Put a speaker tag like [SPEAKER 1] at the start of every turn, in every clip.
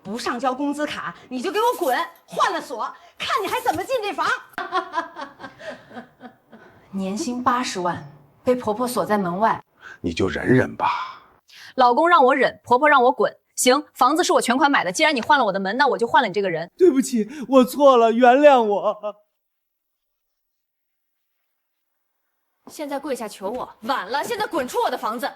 [SPEAKER 1] 不上交工资卡，你就给我滚！换了锁，看你还怎么进这房。年薪80万，被婆婆锁在门外，
[SPEAKER 2] 你就忍忍吧。
[SPEAKER 3] 老公让我忍，婆婆让我滚。行，房子是我全款买的，既然你换了我的门，那我就换了你这个人。
[SPEAKER 4] 对不起，我错了，原谅我。
[SPEAKER 3] 现在跪下求我，晚了，现在滚出我的房子。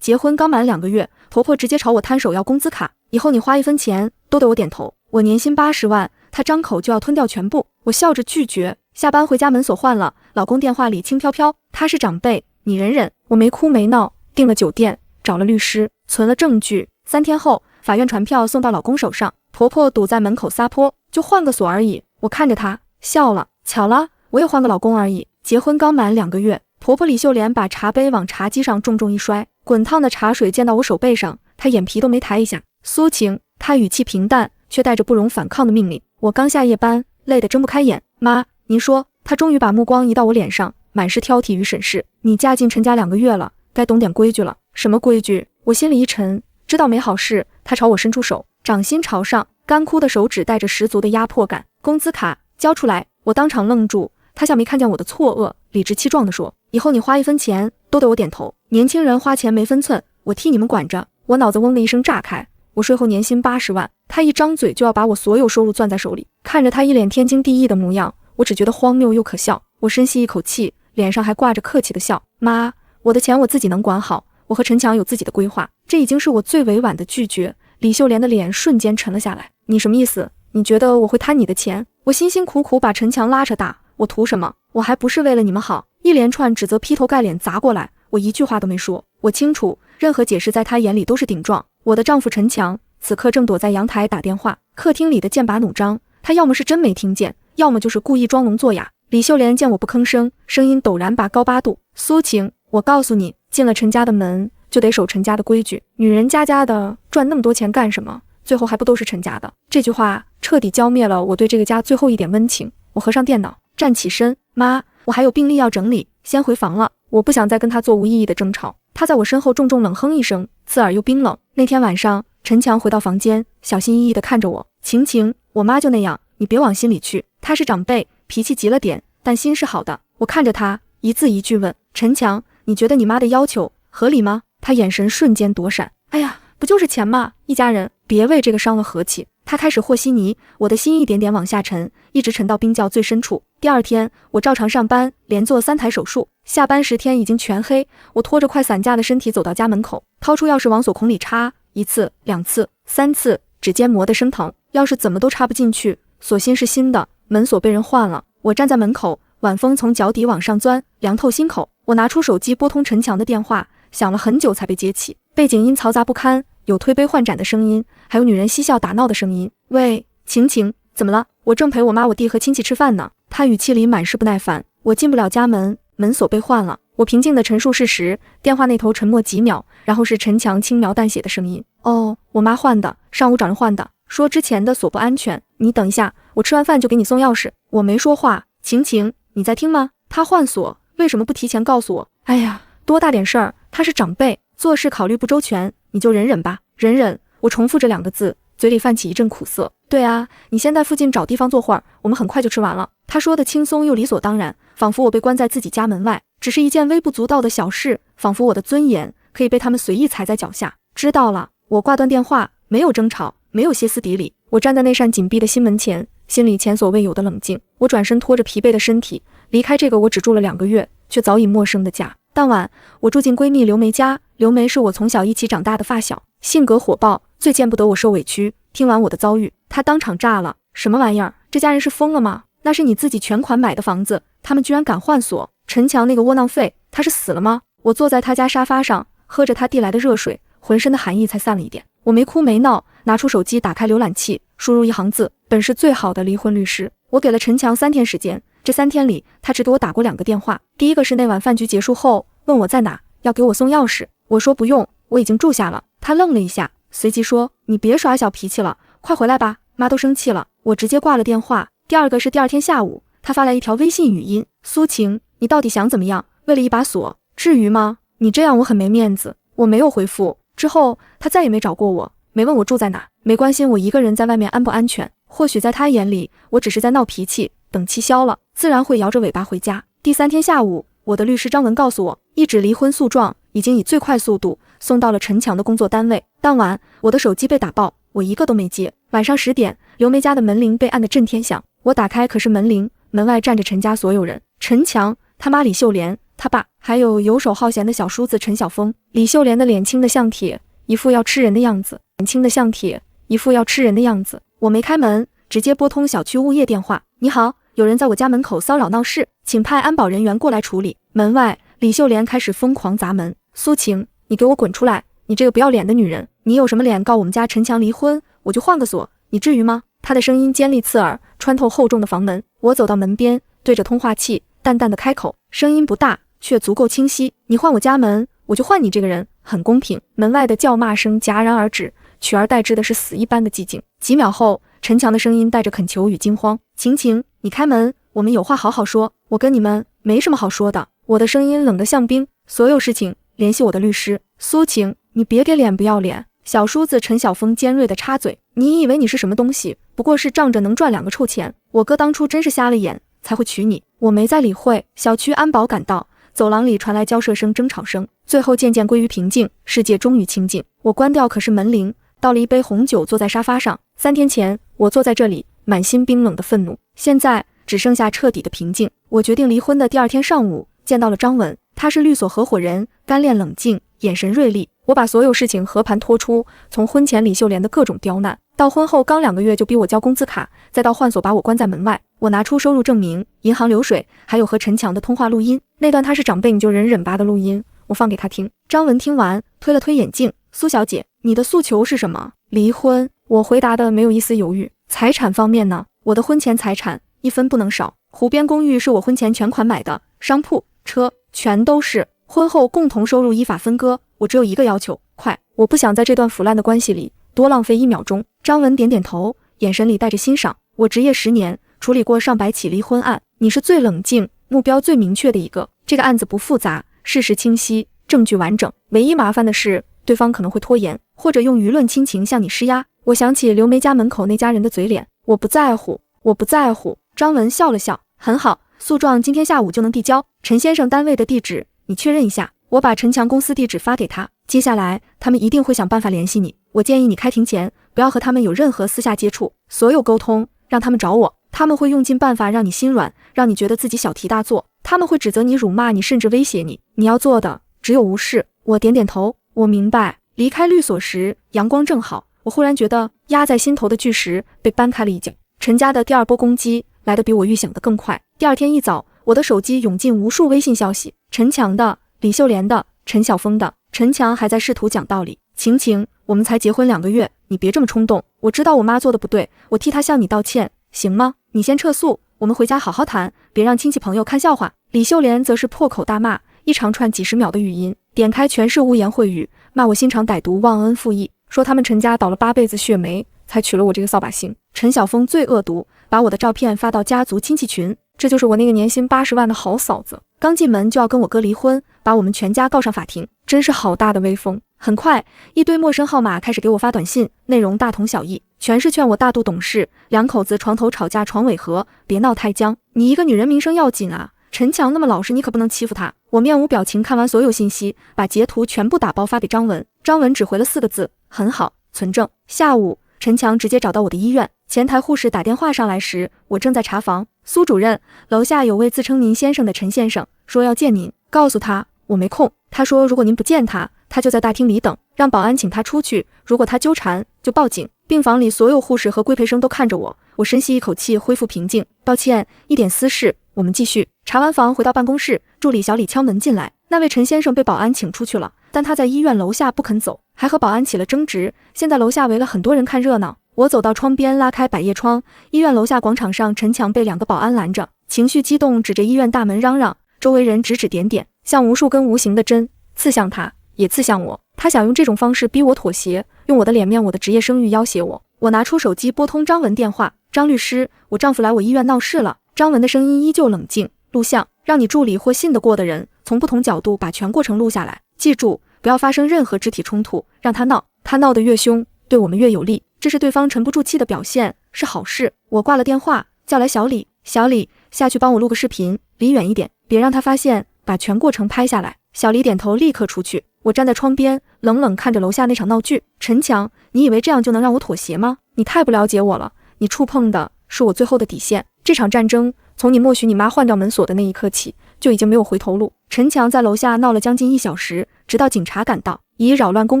[SPEAKER 5] 结婚刚满2个月，婆婆直接朝我摊手要工资卡，以后你花1分钱都得我点头。我年薪80万，她张口就要吞掉全部，我笑着拒绝。下班回家门锁换了，老公电话里轻飘飘，他是长辈，你忍忍。我没哭没闹，订了酒店，找了律师，存了证据。3天后，法院传票送到老公手上，婆婆堵在门口撒泼，就换个锁而已。我看着她笑了，巧了，我也换个老公而已。结婚刚满2个月，婆婆李秀莲把茶杯往茶几上重重一摔，滚烫的茶水溅到我手背上，她眼皮都没抬一下。苏晴，她语气平淡，却带着不容反抗的命令。我刚下夜班，累得睁不开眼。妈，您说。她终于把目光移到我脸上，满是挑剔与审视。你嫁进陈家2个月了，该懂点规矩了。什么规矩？我心里一沉，知道没好事。她朝我伸出手，掌心朝上，干枯的手指带着十足的压迫感。工资卡交出来！我当场愣住，她像没看见我的错愕，理直气壮地说：以后你花1分钱都得我点头。年轻人花钱没分寸，我替你们管着。我脑子嗡的一声炸开。我税后年薪80万，她一张嘴就要把我所有收入攥在手里。看着她一脸天经地义的模样，我只觉得荒谬又可笑。我深吸一口气，脸上还挂着客气的笑。妈，我的钱我自己能管好，我和陈强有自己的规划，这已经是我最委婉的拒绝。李秀莲的脸瞬间沉了下来。你什么意思？你觉得我会贪你的钱？我辛辛苦苦把陈强拉扯大，我图什么？我还不是为了你们好。一连串指责劈头盖脸砸过来，我一句话都没说。我清楚，任何解释在他眼里都是顶撞。我的丈夫陈强此刻正躲在阳台打电话，客厅里的剑拔弩张，他要么是真没听见，要么就是故意装聋作哑。李秀莲见我不吭声，声音陡然拔高8度。苏晴，我告诉你，进了陈家的门就得守陈家的规矩，女人家的赚那么多钱干什么？最后还不都是陈家的？这句话彻底浇灭了我对这个家最后一点温情。我合上电脑，站起身，妈，我还有病历要整理，先回房了。我不想再跟他做无意义的争吵。他在我身后重重冷哼一声，刺耳又冰冷。那天晚上，陈强回到房间，小心翼翼地看着我。晴晴，我妈就那样，你别往心里去。她是长辈，脾气急了点，但心是好的。我看着他，一字一句问：陈强，你觉得你妈的要求合理吗？他眼神瞬间躲闪。哎呀，不就是钱吗？一家人，别为这个伤了和气。他开始和稀泥，我的心一点点往下沉，一直沉到冰窖最深处。第二天，我照常上班，连做3台手术。下班时天已经全黑，我拖着快散架的身体走到家门口，掏出钥匙往锁孔里插，1次、2次、3次，指尖磨得生疼，钥匙怎么都插不进去。锁芯是新的，门锁被人换了。我站在门口，晚风从脚底往上钻，凉透心口。我拿出手机拨通陈强的电话，响了很久才被接起，背景音嘈杂不堪，有推杯换盏的声音，还有女人嬉笑打闹的声音。喂，晴晴，怎么了？我正陪我妈我弟和亲戚吃饭呢。他语气里满是不耐烦。我进不了家门，门锁被换了。我平静地陈述事实，电话那头沉默几秒，然后是陈强轻描淡写的声音：哦，我妈换的，上午找人换的，说之前的锁不安全，你等一下，我吃完饭就给你送钥匙。我没说话。晴晴，你在听吗？他换锁，为什么不提前告诉我？哎呀，多大点事儿，他是长辈，做事考虑不周全，你就忍忍吧，忍忍。我重复这2个字，嘴里泛起一阵苦涩。对啊，你先在附近找地方坐会儿，我们很快就吃完了。他说的轻松又理所当然，仿佛我被关在自己家门外，只是一件微不足道的小事，仿佛我的尊严可以被他们随意踩在脚下。知道了。我挂断电话，没有争吵，没有歇斯底里。我站在那扇紧闭的心门前，心里前所未有的冷静。我转身拖着疲惫的身体离开这个我只住了2个月却早已陌生的家。当晚，我住进闺蜜刘梅家。刘梅是我从小一起长大的发小，性格火爆，最见不得我受委屈。听完我的遭遇，她当场炸了。什么玩意儿？这家人是疯了吗？那是你自己全款买的房子，他们居然敢换锁！陈强那个窝囊废，他是死了吗？我坐在他家沙发上，喝着他递来的热水，浑身的寒意才散了一点。我没哭没闹，拿出手机打开浏览器，输入1行字：本是最好的离婚律师。我给了陈强3天时间，这3天里，他只给我打过2个电话。第一个是那晚饭局结束后，问我在哪，要给我送钥匙。我说不用，我已经住下了。他愣了一下，随即说：你别耍小脾气了，快回来吧，妈都生气了。我直接挂了电话。第二个是第2天下午，他发来一条微信语音：苏晴，你到底想怎么样？为了一把锁，至于吗？你这样我很没面子。我没有回复。之后他再也没找过我，没问我住在哪。没关心我一个人在外面安不安全，或许在他眼里，我只是在闹脾气，等气消了，自然会摇着尾巴回家。第3天下午，我的律师张文告诉我，一纸离婚诉状已经以最快速度送到了陈强的工作单位。当晚，我的手机被打爆，我一个都没接。晚上10点，刘梅家的门铃被按得震天响，我打开可是门铃，门外站着陈家所有人，陈强、他妈李秀莲、他爸，还有游手好闲的小叔子陈晓峰。李秀莲的脸青得像铁，一副要吃人的样子，脸青得像铁，一副要吃人的样子。我没开门，直接拨通小区物业电话。你好，有人在我家门口骚扰闹事，请派安保人员过来处理。门外，李秀莲开始疯狂砸门。苏晴，你给我滚出来！你这个不要脸的女人，你有什么脸告我们家陈强离婚？我就换个锁，你至于吗？她的声音尖利刺耳，穿透厚重的房门。我走到门边，对着通话器淡淡的开口，声音不大，却足够清晰。你换我家门，我就换你这个人，很公平。门外的叫骂声戛然而止，取而代之的是死一般的寂静。几秒后，陈强的声音带着恳求与惊慌：晴晴，你开门，我们有话好好说，我跟你们没什么好说的。我的声音冷得像冰，所有事情联系我的律师。苏晴，你别给脸不要脸。小叔子陈晓峰尖锐地插嘴：你以为你是什么东西？不过是仗着能赚2个臭钱。我哥当初真是瞎了眼，才会娶你。我没再理会。小区安保赶到，走廊里传来交涉声、争吵声，最后渐渐归于平静，世界终于清静。我关掉可是门铃，倒了一杯红酒，坐在沙发上。3天前，我坐在这里，满心冰冷的愤怒，现在只剩下彻底的平静。我决定离婚的第2天上午，见到了张文，他是律所合伙人，干练冷静，眼神锐利。我把所有事情和盘托出，从婚前李秀莲的各种刁难，到婚后刚2个月就逼我交工资卡，再到换锁把我关在门外。我拿出收入证明、银行流水，还有和陈强的通话录音，那段他是长辈你就忍忍吧的录音，我放给他听。张文听完，推了推眼镜：苏小姐，你的诉求是什么？离婚。我回答的没有一丝犹豫。财产方面呢？我的婚前财产1分不能少。湖边公寓是我婚前全款买的，商铺、车全都是。婚后共同收入依法分割，我只有一个要求，快！我不想在这段腐烂的关系里多浪费1秒钟。张文点点头，眼神里带着欣赏。我执业10年，处理过上百起离婚案，你是最冷静、目标最明确的一个。这个案子不复杂，事实清晰，证据完整，唯一麻烦的是对方可能会拖延，或者用舆论亲情向你施压。我想起刘梅家门口那家人的嘴脸，我不在乎，我不在乎。张文笑了笑，很好，诉状今天下午就能递交，陈先生单位的地址你确认一下。我把陈强公司地址发给他，接下来他们一定会想办法联系你。我建议你开庭前不要和他们有任何私下接触，所有沟通让他们找我，他们会用尽办法让你心软，让你觉得自己小题大做，他们会指责你、辱骂你，甚至威胁你。你要做的只有无视。我点点头，我明白。离开律所时，阳光正好，我忽然觉得压在心头的巨石被搬开了一角。陈家的第2波攻击来得比我预想的更快。第2天一早，我的手机涌进无数微信消息，陈强的、李秀莲的、陈晓峰的。陈强还在试图讲道理：晴晴，我们才结婚2个月，你别这么冲动。我知道我妈做的不对，我替她向你道歉，行吗？你先撤诉，我们回家好好谈，别让亲戚朋友看笑话。李秀莲则是破口大骂，一长串几10秒的语音，点开全是污言秽语，骂我心肠歹毒、忘恩负义，说他们陈家倒了8辈子血霉，才娶了我这个扫把星。陈晓峰最恶毒，把我的照片发到家族亲戚群，这就是我那个年薪80万的好嫂子，刚进门就要跟我哥离婚，把我们全家告上法庭，真是好大的威风。很快，一堆陌生号码开始给我发短信，内容大同小异，全是劝我大度懂事，两口子床头吵架床尾和，别闹太僵，你一个女人名声要紧啊，陈强那么老实，你可不能欺负他。我面无表情看完所有信息，把截图全部打包发给张文，张文只回了4个字：很好，存证。下午，陈强直接找到我的医院，前台护士打电话上来时，我正在查房。苏主任，楼下有位自称您先生的陈先生，说要见您，告诉他我没空。他说如果您不见他，他就在大厅里等，让保安请他出去，如果他纠缠就报警。病房里所有护士和规培生都看着我，我深吸一口气，恢复平静。抱歉，一点私事，我们继续。查完房回到办公室，助理小李敲门进来，那位陈先生被保安请出去了，但他在医院楼下不肯走，还和保安起了争执，现在楼下围了很多人看热闹。我走到窗边，拉开百叶窗，医院楼下广场上，陈强被2个保安拦着，情绪激动，指着医院大门嚷嚷，周围人指指点点，像无数根无形的针，刺向他，也刺向我。他想用这种方式逼我妥协，用我的脸面、我的职业声誉要挟我。我拿出手机拨通张文电话：张律师，我丈夫来我医院闹事了。张文的声音依旧冷静：录像，让你助理或信得过的人从不同角度把全过程录下来，记住不要发生任何肢体冲突，让他闹，他闹得越凶，对我们越有利。这是对方沉不住气的表现，是好事。我挂了电话，叫来小李，小李下去帮我录个视频，离远一点，别让他发现，把全过程拍下来。小李点头，立刻出去。我站在窗边，冷冷看着楼下那场闹剧。陈强，你以为这样就能让我妥协吗？你太不了解我了，你触碰的是我最后的底线。这场战争，从你默许你妈换掉门锁的那一刻起，就已经没有回头路。陈强在楼下闹了将近1小时，直到警察赶到，以扰乱公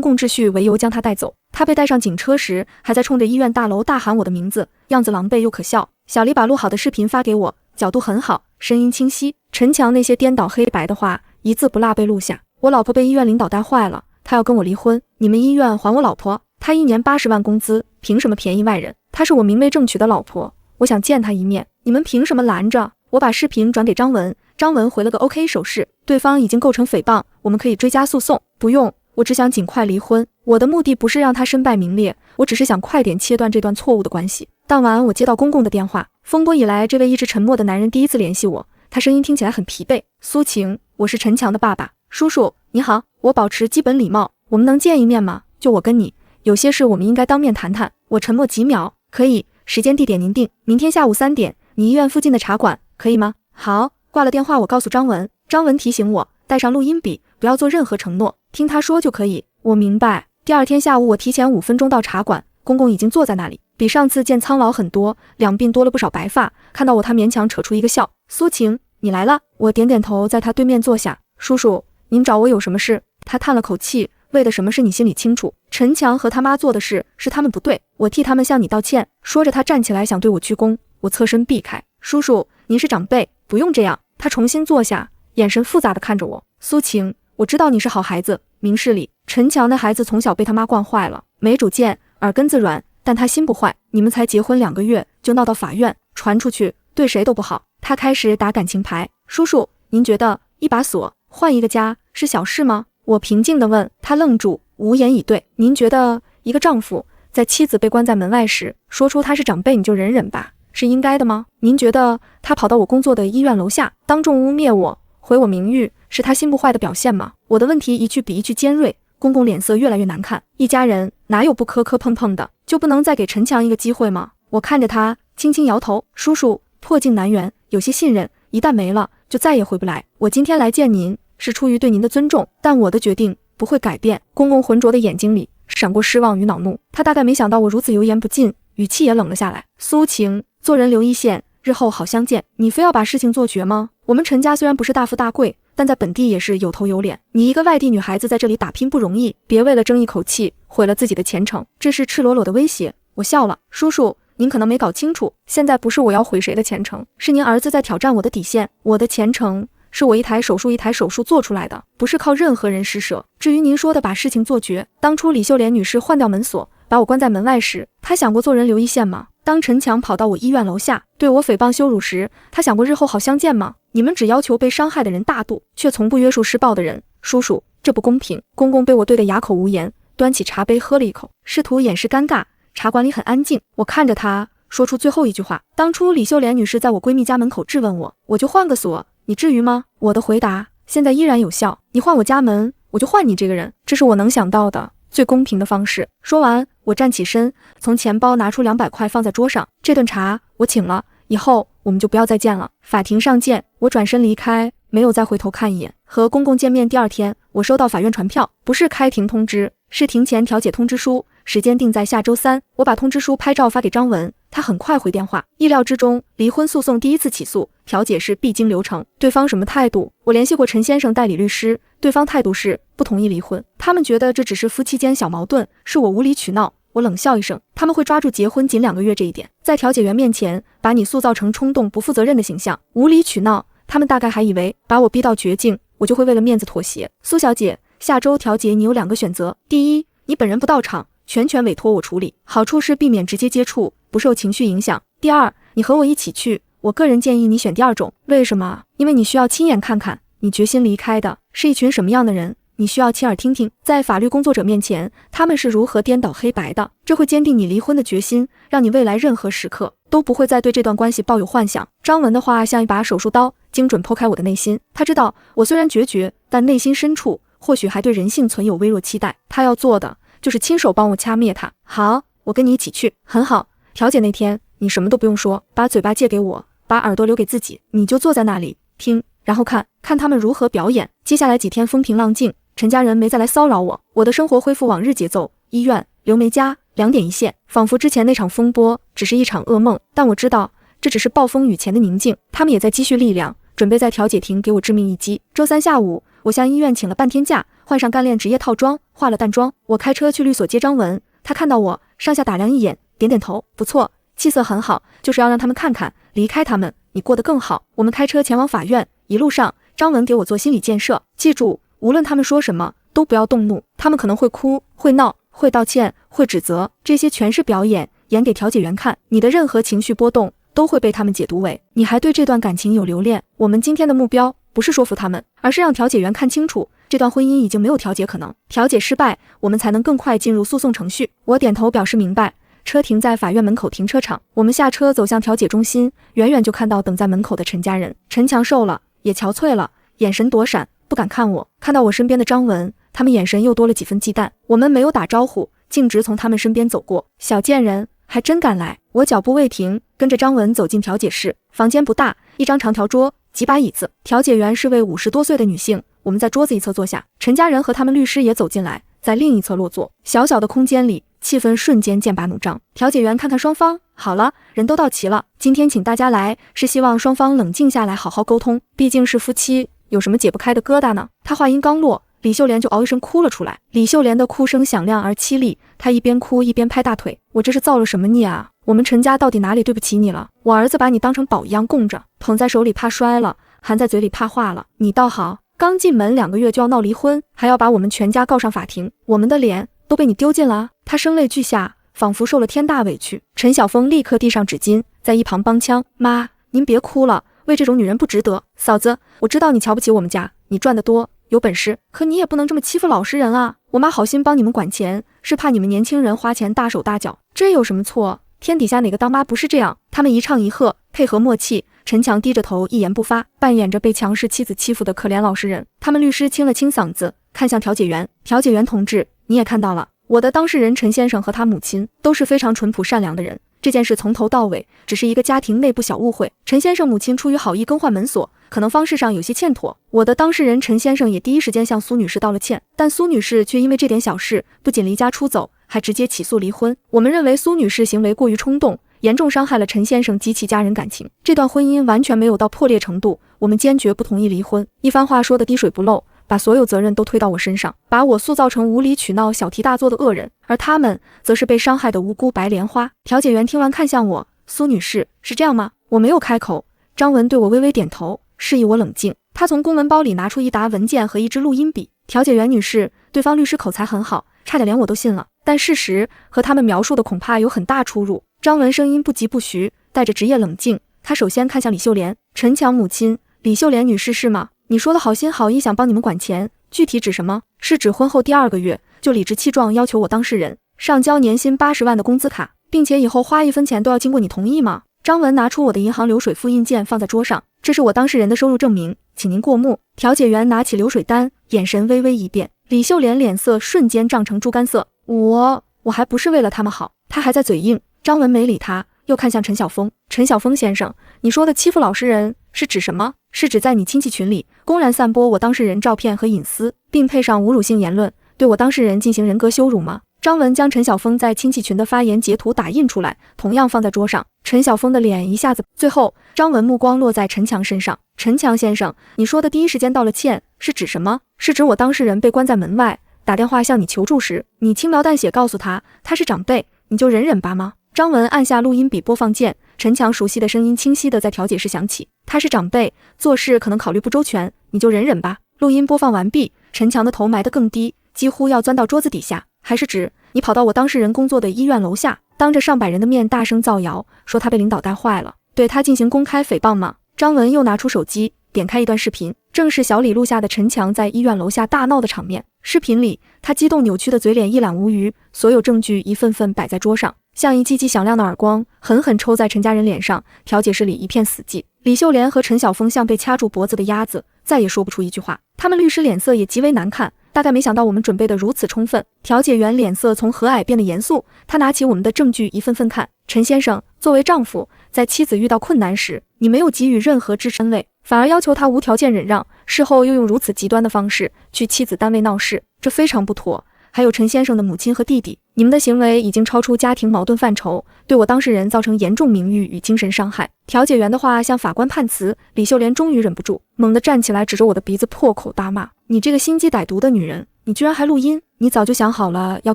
[SPEAKER 5] 共秩序为由将他带走。他被带上警车时，还在冲着医院大楼大喊我的名字，样子狼狈又可笑。小李把录好的视频发给我，角度很好，声音清晰。陈强那些颠倒黑白的话，一字不落被录下。我老婆被医院领导带坏了，他要跟我离婚，你们医院还我老婆。他1年80万工资，凭什么便宜外人？她是我明媒正娶的老婆，我想见她一面，你们凭什么拦着？我把视频转给张文，张文回了个 OK 手势，对方已经构成诽谤，我们可以追加诉讼。不用，我只想尽快离婚。我的目的不是让他身败名裂，我只是想快点切断这段错误的关系。当晚我接到公公的电话，风波以来这位一直沉默的男人第一次联系我，他声音听起来很疲惫。苏晴，我是陈强的爸爸。叔叔你好，我保持基本礼貌，我们能见一面吗？就我跟你，有些事我们应该当面谈谈。我沉默几秒，可以，时间地点您定，明天下午3点，你医院附近的茶馆，可以吗？好，挂了电话我告诉张文，张文提醒我带上录音笔，不要做任何承诺，听他说就可以。我明白。第二天下午我提前5分钟到茶馆，公公已经坐在那里，比上次见苍老很多，两鬓多了不少白发，看到我他勉强扯出一个笑。苏晴，你来了。我点点头，在他对面坐下。叔叔，您找我有什么事？他叹了口气，为的什么事你心里清楚。陈强和他妈做的事是他们不对，我替他们向你道歉。说着他站起来想对我鞠躬，我侧身避开。叔叔，您是长辈，不用这样。他重新坐下，眼神复杂地看着我。苏晴，我知道你是好孩子，明事理。陈强的孩子从小被他妈惯坏了，没主见，耳根子软，但他心不坏。你们才结婚2个月就闹到法院，传出去对谁都不好。他开始打感情牌。叔叔，您觉得一把锁换一个家是小事吗？我平静地问。他愣住，无言以对。您觉得一个丈夫在妻子被关在门外时说出他是长辈你就忍忍吧，是应该的吗？您觉得他跑到我工作的医院楼下当众污蔑我，毁我名誉，是他心不坏的表现吗？我的问题一句比一句尖锐，公公脸色越来越难看。一家人哪有不磕磕碰碰的，就不能再给陈强一个机会吗？我看着他轻轻摇头。叔叔，破镜难圆，有些信任一旦没了就再也回不来。我今天来见您是出于对您的尊重，但我的决定不会改变。公公浑浊的眼睛里闪过失望与恼怒，他大概没想到我如此油盐不进，语气也冷了下来。苏晴，做人留一线，日后好相见。你非要把事情做绝吗？我们陈家虽然不是大富大贵，但在本地也是有头有脸。你一个外地女孩子在这里打拼不容易，别为了争一口气毁了自己的前程。这是赤裸裸的威胁。我笑了。叔叔，您可能没搞清楚，现在不是我要毁谁的前程，是您儿子在挑战我的底线。我的前程是我一台手术做出来的，不是靠任何人施舍。至于您说的把事情做绝，当初李秀莲女士换掉门锁把我关在门外时，她想过做人留一线吗？当陈强跑到我医院楼下对我诽谤羞辱时，他想过日后好相见吗？你们只要求被伤害的人大度，却从不约束施暴的人。叔叔，这不公平。公公被我对得哑口无言，端起茶杯喝了一口，试图掩饰尴尬。茶馆里很安静，我看着他说出最后一句话。当初李秀莲女士在我闺蜜家门口质问我，我就换个锁，你至于吗？我的回答现在依然有效，你换我家门，我就换你这个人，这是我能想到的最公平的方式。说完，我站起身，从钱包拿出200块放在桌上。这顿茶我请了，以后我们就不要再见了。法庭上见。我转身离开，没有再回头看一眼。和公公见面第2天，我收到法院传票，不是开庭通知，是庭前调解通知书，时间定在下周3。我把通知书拍照发给张文，他很快回电话。意料之中，离婚诉讼第一次起诉，调解是必经流程。对方什么态度？我联系过陈先生代理律师，对方态度是不同意离婚，他们觉得这只是夫妻间小矛盾，是我无理取闹。我冷笑一声，他们会抓住结婚仅2个月这一点，在调解员面前把你塑造成冲动不负责任的形象。无理取闹，他们大概还以为把我逼到绝境，我就会为了面子妥协。苏小姐，下周调解你有2个选择。第一，你本人不到场，全权委托我处理，好处是避免直接接触，不受情绪影响。第二，你和我一起去，我个人建议你选第2种。为什么？因为你需要亲眼看看，你决心离开的是一群什么样的人，你需要亲耳听听，在法律工作者面前，他们是如何颠倒黑白的，这会坚定你离婚的决心，让你未来任何时刻都不会再对这段关系抱有幻想。张文的话像一把手术刀，精准剖开我的内心。他知道我虽然决绝，但内心深处或许还对人性存有微弱期待。他要做的就是亲手帮我掐灭他。好，我跟你一起去。很好，调解那天你什么都不用说，把嘴巴借给我，把耳朵留给自己，你就坐在那里听，然后看他们如何表演。接下来几天风平浪静，陈家人没再来骚扰我，我的生活恢复往日节奏。医院，刘梅家，2点一线，仿佛之前那场风波只是一场噩梦，但我知道这只是暴风雨前的宁静。他们也在积蓄力量，准备在调解庭给我致命一击。周3下午，我向医院请了半天假，换上干练职业套装，化了淡妆。我开车去律所接张文，他看到我，上下打量一眼，点点头，不错，气色很好，就是要让他们看看，离开他们，你过得更好。我们开车前往法院，一路上，张文给我做心理建设，记住，无论他们说什么，都不要动怒，他们可能会哭，会闹，会道歉，会指责，这些全是表演，演给调解员看。你的任何情绪波动都会被他们解读为你还对这段感情有留恋。我们今天的目标不是说服他们，而是让调解员看清楚，这段婚姻已经没有调解可能，调解失败，我们才能更快进入诉讼程序。我点头表示明白。车停在法院门口停车场，我们下车走向调解中心，远远就看到等在门口的陈家人。陈强瘦了，也憔悴了，眼神躲闪，不敢看我。看到我身边的张文，他们眼神又多了几分忌惮。我们没有打招呼，径直从他们身边走过。小贱人，还真敢来！我脚步未停，跟着张文走进调解室。房间不大，一张长条桌，几把椅子。调解员是位50多岁的女性，我们在桌子一侧坐下。陈家人和他们律师也走进来，在另一侧落座。小小的空间里，气氛瞬间剑拔弩张。调解员看看双方，好了，人都到齐了。今天请大家来，是希望双方冷静下来，好好沟通。毕竟是夫妻，有什么解不开的疙瘩呢？他话音刚落，李秀莲就嗷一声哭了出来。李秀莲的哭声响亮而凄厉，她一边哭一边拍大腿。我这是造了什么孽啊？我们陈家到底哪里对不起你了？我儿子把你当成宝一样供着，捧在手里怕摔了，含在嘴里怕化了。你倒好，刚进门2个月就要闹离婚，还要把我们全家告上法庭，我们的脸都被你丢尽了。他声泪俱下，仿佛受了天大委屈。陈晓峰立刻递上纸巾，在一旁帮腔：妈，您别哭了，为这种女人不值得。嫂子，我知道你瞧不起我们家，你赚得多，有本事，可你也不能这么欺负老实人啊。我妈好心帮你们管钱，是怕你们年轻人花钱大手大脚，这有什么错？天底下哪个当妈不是这样？他们一唱一和，配合默契。陈强低着头一言不发，扮演着被强势妻子欺负的可怜老实人。他们律师清了清嗓子，看向调解员：调解员同志，你也看到了，我的当事人陈先生和他母亲都是非常淳朴善良的人，这件事从头到尾只是一个家庭内部小误会。陈先生母亲出于好意更换门锁，可能方式上有些欠妥。我的当事人陈先生也第一时间向苏女士道了歉，但苏女士却因为这点小事不仅离家出走，还直接起诉离婚。我们认为苏女士行为过于冲动，严重伤害了陈先生及其家人感情，这段婚姻完全没有到破裂程度，我们坚决不同意离婚。一番话说得滴水不漏，把所有责任都推到我身上，把我塑造成无理取闹、小题大做的恶人，而他们则是被伤害的无辜白莲花。调解员听完看向我：苏女士，是这样吗？我没有开口，张文对我微微点头，示意我冷静。他从公文包里拿出一沓文件和一支录音笔。调解员女士，对方律师口才很好，差点连我都信了，但事实和他们描述的恐怕有很大出入。张文声音不疾不徐，带着职业冷静。他首先看向李秀莲：陈强母亲李秀莲女士是吗？你说的好心好意想帮你们管钱，具体指什么？是指婚后第2个月就理直气壮要求我当事人上交年薪80万的工资卡，并且以后花1分钱都要经过你同意吗？张文拿出我的银行流水复印件放在桌上，这是我当事人的收入证明，请您过目。调解员拿起流水单，眼神微微一变，李秀莲脸色瞬间涨成猪肝色。我还不是为了他们好。他还在嘴硬，张文没理他，又看向陈晓峰：陈晓峰先生，你说的欺负老实人是指什么？是指在你亲戚群里公然散播我当事人照片和隐私，并配上侮辱性言论，对我当事人进行人格羞辱吗？张文将陈晓峰在亲戚群的发言截图打印出来，同样放在桌上。陈晓峰的脸一下子……最后，张文目光落在陈强身上：陈强先生，你说的第一时间道了歉，是指什么？是指我当事人被关在门外，打电话向你求助时，你轻描淡写告诉他是长辈，你就忍忍吧吗？张文按下录音笔播放键，陈强熟悉的声音清晰地在调解室响起：他是长辈，做事可能考虑不周全，你就忍忍吧。录音播放完毕，陈强的头埋得更低，几乎要钻到桌子底下。还是指你跑到我当事人工作的医院楼下，当着上百人的面大声造谣，说他被领导带坏了，对他进行公开诽谤吗？张文又拿出手机，点开一段视频，正是小李录下的陈强在医院楼下大闹的场面。视频里，他激动扭曲的嘴脸一览无余，所有证据一份份摆在桌上，像一记记响亮的耳光，狠狠抽在陈家人脸上。调解室里一片死寂，李秀莲和陈晓峰像被掐住脖子的鸭子，再也说不出一句话。他们律师脸色也极为难看，大概没想到我们准备的如此充分。调解员脸色从和蔼变得严肃，他拿起我们的证据一份份看。陈先生，作为丈夫，在妻子遇到困难时，你没有给予任何支持安慰，反而要求她无条件忍让，事后又用如此极端的方式去妻子单位闹事，这非常不妥。还有陈先生的母亲和弟弟，你们的行为已经超出家庭矛盾范畴，对我当事人造成严重名誉与精神伤害。调解员的话向法官判词，李秀莲终于忍不住，猛地站起来，指着我的鼻子破口大骂：你这个心机歹毒的女人，你居然还录音！你早就想好了要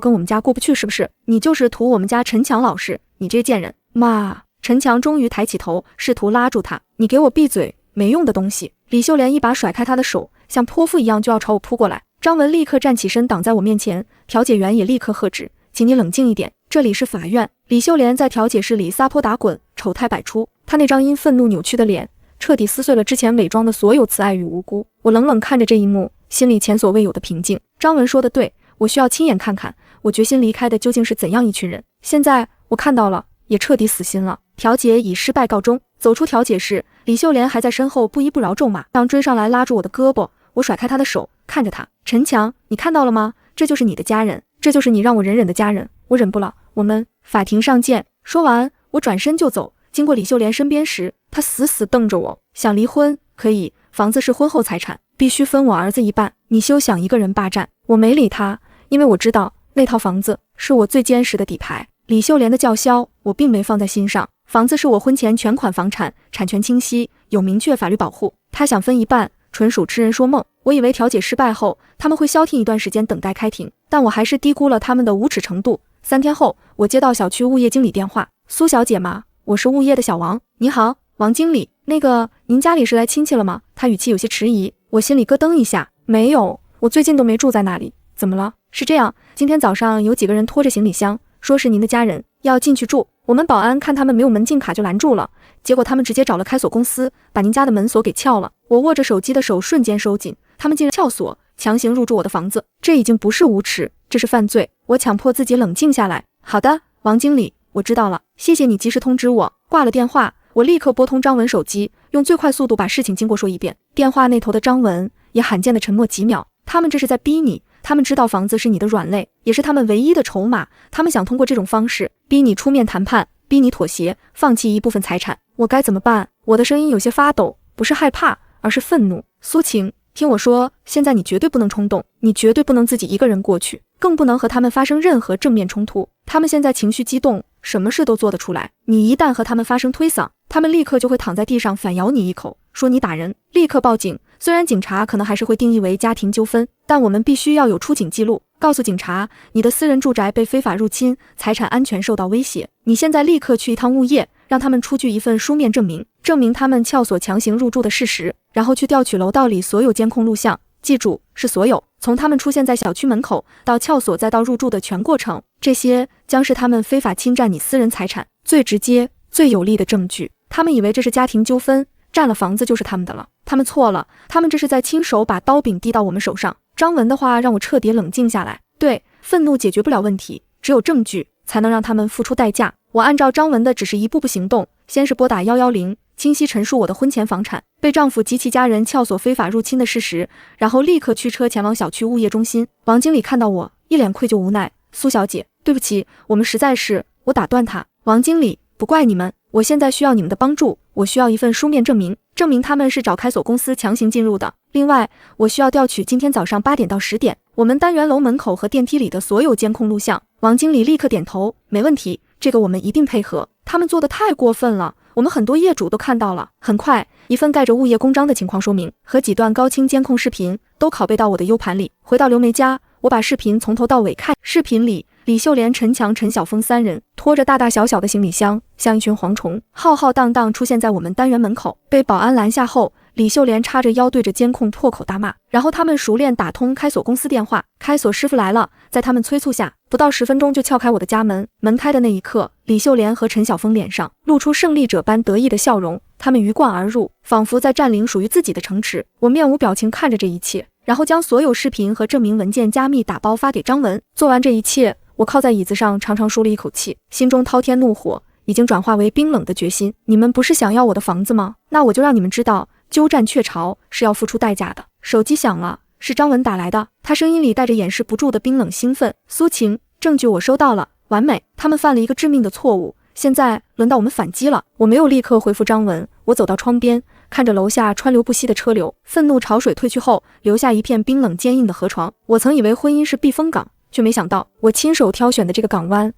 [SPEAKER 5] 跟我们家过不去是不是？你就是图我们家陈强老实，你这贱人！妈！陈强终于抬起头，试图拉住他，你给我闭嘴，没用的东西！李秀莲一把甩开他的手，像泼妇一样就要朝我扑过来。张文立刻站起身挡在我面前，调解员也立刻喝止，请你冷静一点，这里是法院。李秀莲在调解室里撒泼打滚，丑态百出，她那张因愤怒扭曲的脸彻底撕碎了之前伪装的所有慈爱与无辜。我冷冷看着这一幕，心里前所未有的平静。张文说的对，我需要亲眼看看我决心离开的究竟是怎样一群人。现在我看到了，也彻底死心了。调解以失败告终。走出调解室，李秀莲还在身后不依不饶咒骂，刚追上来拉住我的胳膊，我甩开他的手，看着他，陈强，你看到了吗？这就是你的家人，这就是你让我忍忍的家人，我忍不了，我们法庭上见。说完，我转身就走，经过李秀莲身边时，她死死瞪着我，想离婚可以，房子是婚后财产，必须分我儿子一半，你休想一个人霸占。我没理他，因为我知道那套房子是我最坚实的底牌。李秀莲的叫嚣我并没放在心上，房子是我婚前全款房产，产权清晰，有明确法律保护，他想分一半纯属痴人说梦。我以为调解失败后他们会消停一段时间等待开庭，但我还是低估了他们的无耻程度。3天后，我接到小区物业经理电话，苏小姐吗？我是物业的小王。你好，王经理，那个您家里是来亲戚了吗？他语气有些迟疑，我心里咯噔一下，没有，我最近都没住在那里。怎么了？是这样，今天早上有几个人拖着行李箱，说是您的家人，要进去住，我们保安看他们没有门禁卡就拦住了，结果他们直接找了开锁公司，把您家的门锁给撬了。我握着手机的手瞬间收紧，他们竟然撬锁，强行入住我的房子，这已经不是无耻，这是犯罪。我强迫自己冷静下来。好的，王经理，我知道了，谢谢你及时通知我。挂了电话，我立刻拨通张文手机，用最快速度把事情经过说一遍。电话那头的张文也罕见的沉默几秒，他们这是在逼你，他们知道房子是你的软肋，也是他们唯一的筹码，他们想通过这种方式逼你出面谈判，逼你妥协，放弃一部分财产。我该怎么办？我的声音有些发抖，不是害怕，而是愤怒。苏晴，听我说，现在你绝对不能冲动，你绝对不能自己一个人过去，更不能和他们发生任何正面冲突。他们现在情绪激动，什么事都做得出来，你一旦和他们发生推搡，他们立刻就会躺在地上反咬你一口，说你打人，立刻报警。虽然警察可能还是会定义为家庭纠纷，但我们必须要有出警记录，告诉警察你的私人住宅被非法入侵，财产安全受到威胁。你现在立刻去一趟物业，让他们出具一份书面证明，证明他们撬锁强行入住的事实，然后去调取楼道里所有监控录像，记住，是所有，从他们出现在小区门口到撬锁再到入住的全过程，这些将是他们非法侵占你私人财产最直接最有力的证据。他们以为这是家庭纠纷，占了房子就是他们的了，他们错了，他们这是在亲手把刀柄递到我们手上。张文的话让我彻底冷静下来，对，愤怒解决不了问题，只有证据才能让他们付出代价。我按照张文的指示一步步行动，先是拨打110，清晰陈述我的婚前房产被丈夫及其家人撬锁非法入侵的事实，然后立刻驱车前往小区物业中心。王经理看到我，一脸愧疚无奈，苏小姐，对不起，我们实在是……我打断他，王经理，不怪你们，我现在需要你们的帮助，我需要一份书面证明，证明他们是找开锁公司强行进入的。另外，我需要调取今天早上8点到10点我们单元楼门口和电梯里的所有监控录像。王经理立刻点头，没问题，这个我们一定配合。他们做得太过分了，我们很多业主都看到了。很快，一份盖着物业公章的情况说明和几段高清监控视频都拷贝到我的 U 盘里。回到刘梅家，我把视频从头到尾看。视频里，李秀莲、陈强、陈晓峰3人拖着大大小小的行李箱，像一群蝗虫，浩浩荡荡出现在我们单元门口。被保安拦下后，李秀莲叉着腰对着监控破口大骂，然后他们熟练打通开锁公司电话，开锁师傅来了。在他们催促下，不到10分钟就撬开我的家门。门开的那一刻，李秀莲和陈晓峰脸上露出胜利者般得意的笑容，他们鱼贯而入，仿佛在占领属于自己的城池。我面无表情看着这一切，然后将所有视频和证明文件加密打包发给张文。做完这一切，我靠在椅子上长长舒了一口气，心中滔天怒火已经转化为冰冷的决心。你们不是想要我的房子吗？那我就让你们知道，鸠占鹊巢是要付出代价的。手机响了，是张文打来的。他声音里带着掩饰不住的冰冷兴奋。苏晴，证据我收到了，完美。他们犯了一个致命的错误，现在轮到我们反击了。我没有立刻回复张文，我走到窗边，看着楼下川流不息的车流，愤怒潮水退去后，留下一片冰冷坚硬的河床。我曾以为婚姻是避风港，却没想到我亲手挑选的这个港湾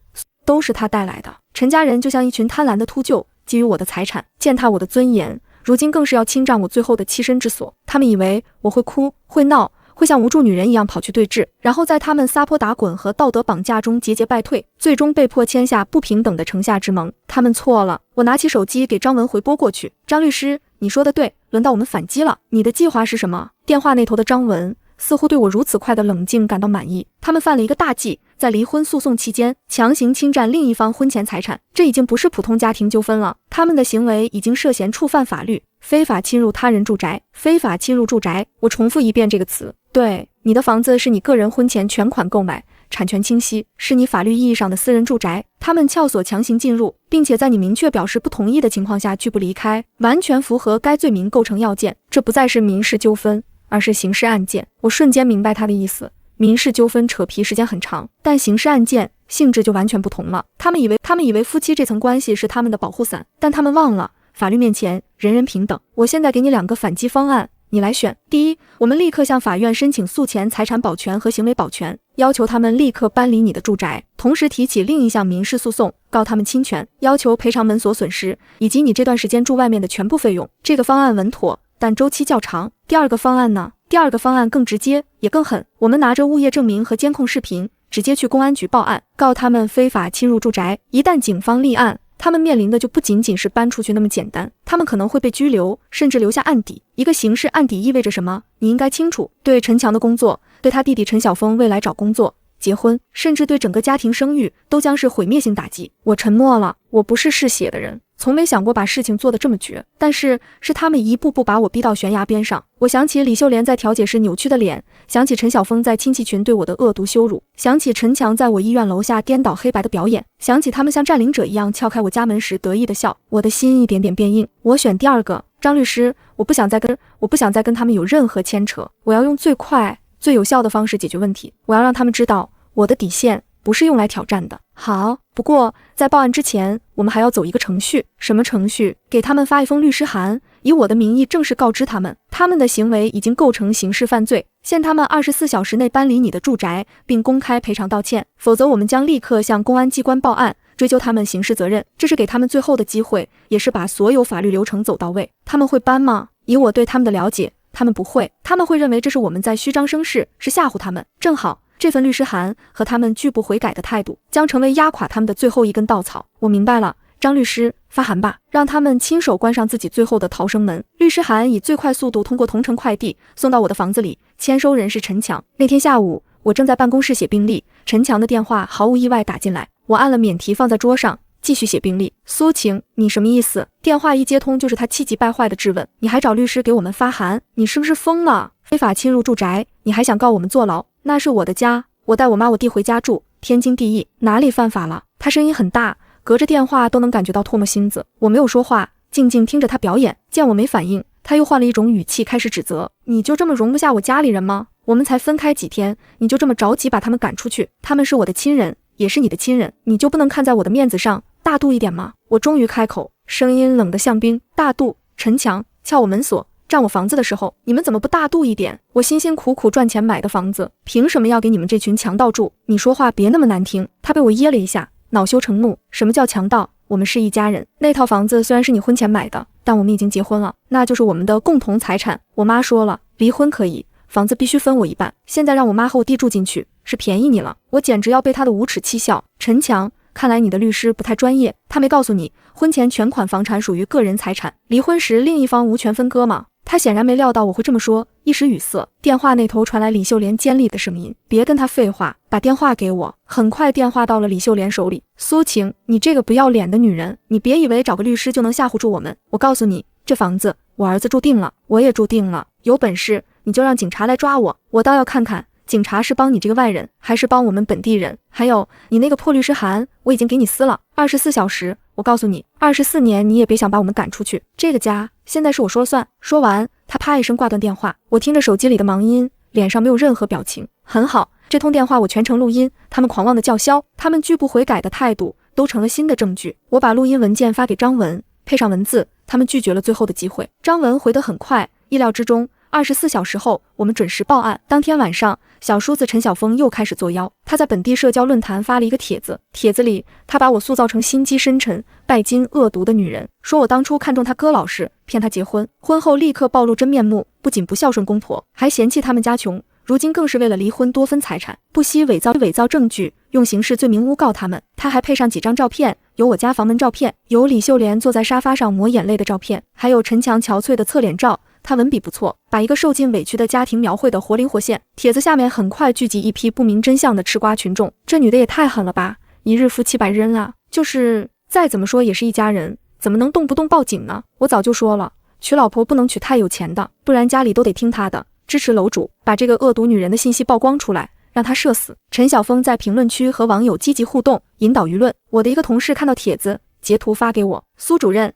[SPEAKER 5] 都是他带来的。陈家人就像一群贪婪的秃鹫，觊觎我的财产，践踏我的尊严，如今更是要侵占我最后的栖身之所。他们以为我会哭，会闹，会像无助女人一样跑去对峙，然后在他们撒泼打滚和道德绑架中节节败退，最终被迫签下不平等的城下之盟。他们错了。我拿起手机给张文回拨过去。张律师，你说的对，轮到我们反击了。你的计划是什么？电话那头的张文似乎对我如此快的冷静感到满意。他们犯了一个大忌，在离婚诉讼期间强行侵占另一方婚前财产，这已经不是普通家庭纠纷了，他们的行为已经涉嫌触犯法律，非法侵入他人住宅。非法侵入住宅，我重复一遍这个词。对，你的房子是你个人婚前全款购买，产权清晰，是你法律意义上的私人住宅，他们撬锁强行进入，并且在你明确表示不同意的情况下拒不离开，完全符合该罪名构成要件。这不再是民事纠纷，而是刑事案件。我瞬间明白他的意思，民事纠纷扯皮时间很长，但刑事案件性质就完全不同了。他们以为夫妻这层关系是他们的保护伞，但他们忘了，法律面前人人平等。我现在给你2个反击方案，你来选。第一，我们立刻向法院申请诉前财产保全和行为保全，要求他们立刻搬离你的住宅，同时提起另一项民事诉讼，告他们侵权，要求赔偿门锁损失以及你这段时间住外面的全部费用。这个方案稳妥，但周期较长。第2个方案呢？第2个方案更直接，也更狠。我们拿着物业证明和监控视频，直接去公安局报案，告他们非法侵入住宅。一旦警方立案，他们面临的就不仅仅是搬出去那么简单，他们可能会被拘留，甚至留下案底。一个刑事案底意味着什么？你应该清楚。对陈强的工作，对他弟弟陈晓峰未来找工作、结婚，甚至对整个家庭声誉，都将是毁灭性打击。我沉默了，我不是嗜血的人，从没想过把事情做得这么绝，但是他们一步步把我逼到悬崖边上。我想起李秀莲在调解室扭曲的脸，想起陈晓峰在亲戚群对我的恶毒羞辱，想起陈强在我医院楼下颠倒黑白的表演，想起他们像占领者一样撬开我家门时得意的笑，我的心一点点变硬。我选第2个。张律师，我不想再跟他们有任何牵扯，我要用最快最有效的方式解决问题，我要让他们知道我的底线不是用来挑战的。好，不过在报案之前，我们还要走一个程序。什么程序？给他们发一封律师函，以我的名义正式告知他们，他们的行为已经构成刑事犯罪，限他们24小时内搬离你的住宅，并公开赔偿道歉，否则我们将立刻向公安机关报案，追究他们刑事责任。这是给他们最后的机会，也是把所有法律流程走到位。他们会搬吗？以我对他们的了解，他们不会。他们会认为这是我们在虚张声势，是吓唬他们。正好这份律师函和他们拒不悔改的态度，将成为压垮他们的最后一根稻草。我明白了，张律师，发函吧，让他们亲手关上自己最后的逃生门。律师函以最快速度通过同城快递送到我的房子里，签收人是陈强。那天下午，我正在办公室写病历，陈强的电话毫无意外打进来，我按了免提放在桌上，继续写病历。苏晴，你什么意思？电话一接通就是他气急败坏的质问，你还找律师给我们发函？你是不是疯了？非法侵入住宅，你还想告我们坐牢？那是我的家，我带我妈我弟回家住，天经地义，哪里犯法了？他声音很大，隔着电话都能感觉到唾沫星子。我没有说话，静静听着他表演。见我没反应，他又换了一种语气开始指责，你就这么容不下我家里人吗？我们才分开几天，你就这么着急把他们赶出去？他们是我的亲人，也是你的亲人，你就不能看在我的面子上大度一点吗？我终于开口，声音冷得像冰。大度？陈强撬我门锁，占我房子的时候，你们怎么不大度一点？我辛辛苦苦赚钱买的房子，凭什么要给你们这群强盗住？你说话别那么难听。他被我噎了一下，恼羞成怒。什么叫强盗？我们是一家人。那套房子虽然是你婚前买的，但我们已经结婚了，那就是我们的共同财产。我妈说了，离婚可以，房子必须分我一半。现在让我妈和我弟住进去，是便宜你了。我简直要被他的无耻气笑。陈强，看来你的律师不太专业，他没告诉你婚前全款房产属于个人财产，离婚时另一方无权分割吗？他显然没料到我会这么说，一时语塞。电话那头传来李秀莲尖利的声音，别跟他废话，把电话给我。很快电话到了李秀莲手里。苏晴，你这个不要脸的女人，你别以为找个律师就能吓唬住我们。我告诉你，这房子我儿子住定了，我也住定了，有本事你就让警察来抓我，我倒要看看警察是帮你这个外人，还是帮我们本地人。还有你那个破律师函，我已经给你撕了，24小时，我告诉你，24年你也别想把我们赶出去。这个家现在是我说了算。说完，他啪一声挂断电话。我听着手机里的忙音，脸上没有任何表情。很好，这通电话我全程录音，他们狂妄的叫嚣，他们拒不悔改的态度都成了新的证据。我把录音文件发给张文，配上文字，他们拒绝了最后的机会。张文回得很快，意料之中。24小时后，我们准时报案。当天晚上，小叔子陈晓峰又开始作妖。他在本地社交论坛发了一个帖子，帖子里他把我塑造成心机深沉、拜金恶毒的女人，说我当初看中他哥老实，骗他结婚，婚后立刻暴露真面目，不仅不孝顺公婆，还嫌弃他们家穷，如今更是为了离婚多分财产，不惜伪造证据，用刑事罪名诬告他们。他还配上几张照片，有我家房门照片，有李秀莲坐在沙发上抹眼泪的照片，还有陈强憔悴的侧脸照。他文笔不错，把一个受尽委屈的家庭描绘得活灵活现。帖子下面很快聚集一批不明真相的吃瓜群众，这女的也太狠了吧，一日夫妻百日恩啊，就是再怎么说也是一家人，怎么能动不动报警呢？我早就说了，娶老婆不能娶太有钱的，不然家里都得听她的。支持楼主把这个恶毒女人的信息曝光出来，让她社死。陈晓峰在评论区和网友积极互动，引导舆论。我的一个同事看到帖子，截图发给我，苏主任，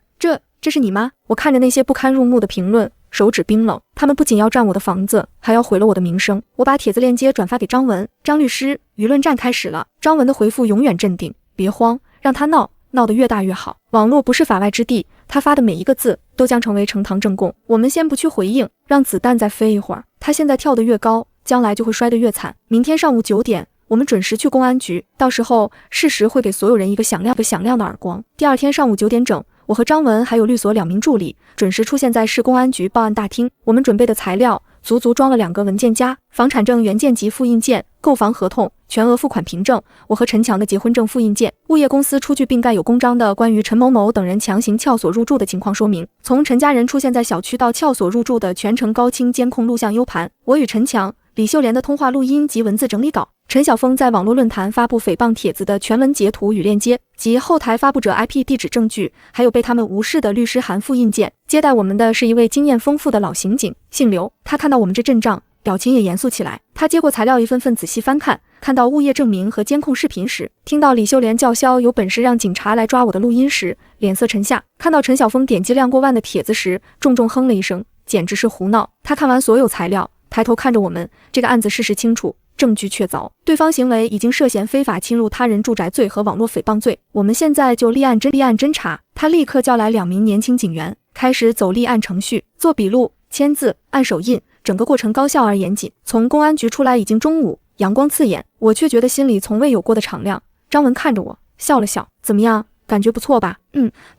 [SPEAKER 5] 这是你吗？我看着那些不堪入目的评论，手指冰冷。他们不仅要占我的房子，还要毁了我的名声。我把帖子链接转发给张文，张律师，舆论战开始了。张文的回复永远镇定，别慌，让他闹得越大越好。网络不是法外之地，他发的每一个字都将成为呈堂证供。我们先不去回应，让子弹再飞一会儿。他现在跳得越高，将来就会摔得越惨。明天上午9点，我们准时去公安局，到时候事实会给所有人一个响亮的耳光。第二天上午9点整，我和张文还有律所2名助理准时出现在市公安局报案大厅。我们准备的材料足装了2个文件夹，房产证原件及复印件、购房合同、全额付款凭证，我和陈强的结婚证复印件，物业公司出具并盖有公章的关于陈某某等人强行撬锁入住的情况说明，从陈家人出现在小区到撬锁入住的全程高清监控录像 U 盘，我与陈强、李秀莲的通话录音及文字整理稿，陈晓峰在网络论坛发布诽谤帖子的全文截图与链接，及后台发布者 IP 地址证据，还有被他们无视的律师函复印件。接待我们的是一位经验丰富的老刑警，姓刘。他看到我们这阵仗，表情也严肃起来。他接过材料一份份仔细翻看，看到物业证明和监控视频时，听到李秀莲叫嚣有本事让警察来抓我的录音时，脸色沉下。看到陈晓峰点击量过万的帖子时，重重哼了一声，简直是胡闹。他看完所有材料，抬头看着我们，这个案子事实清楚，证据确凿，对方行为已经涉嫌非法侵入他人住宅罪和网络诽谤罪，我们现在就立案侦查。他立刻叫来2名年轻警员，开始走立案程序，做笔录、签字、按手印，整个过程高效而严谨。从公安局出来已经中午，阳光刺眼，我却觉得心里从未有过的敞亮。张文看着我笑了笑，怎么样，感觉不错吧？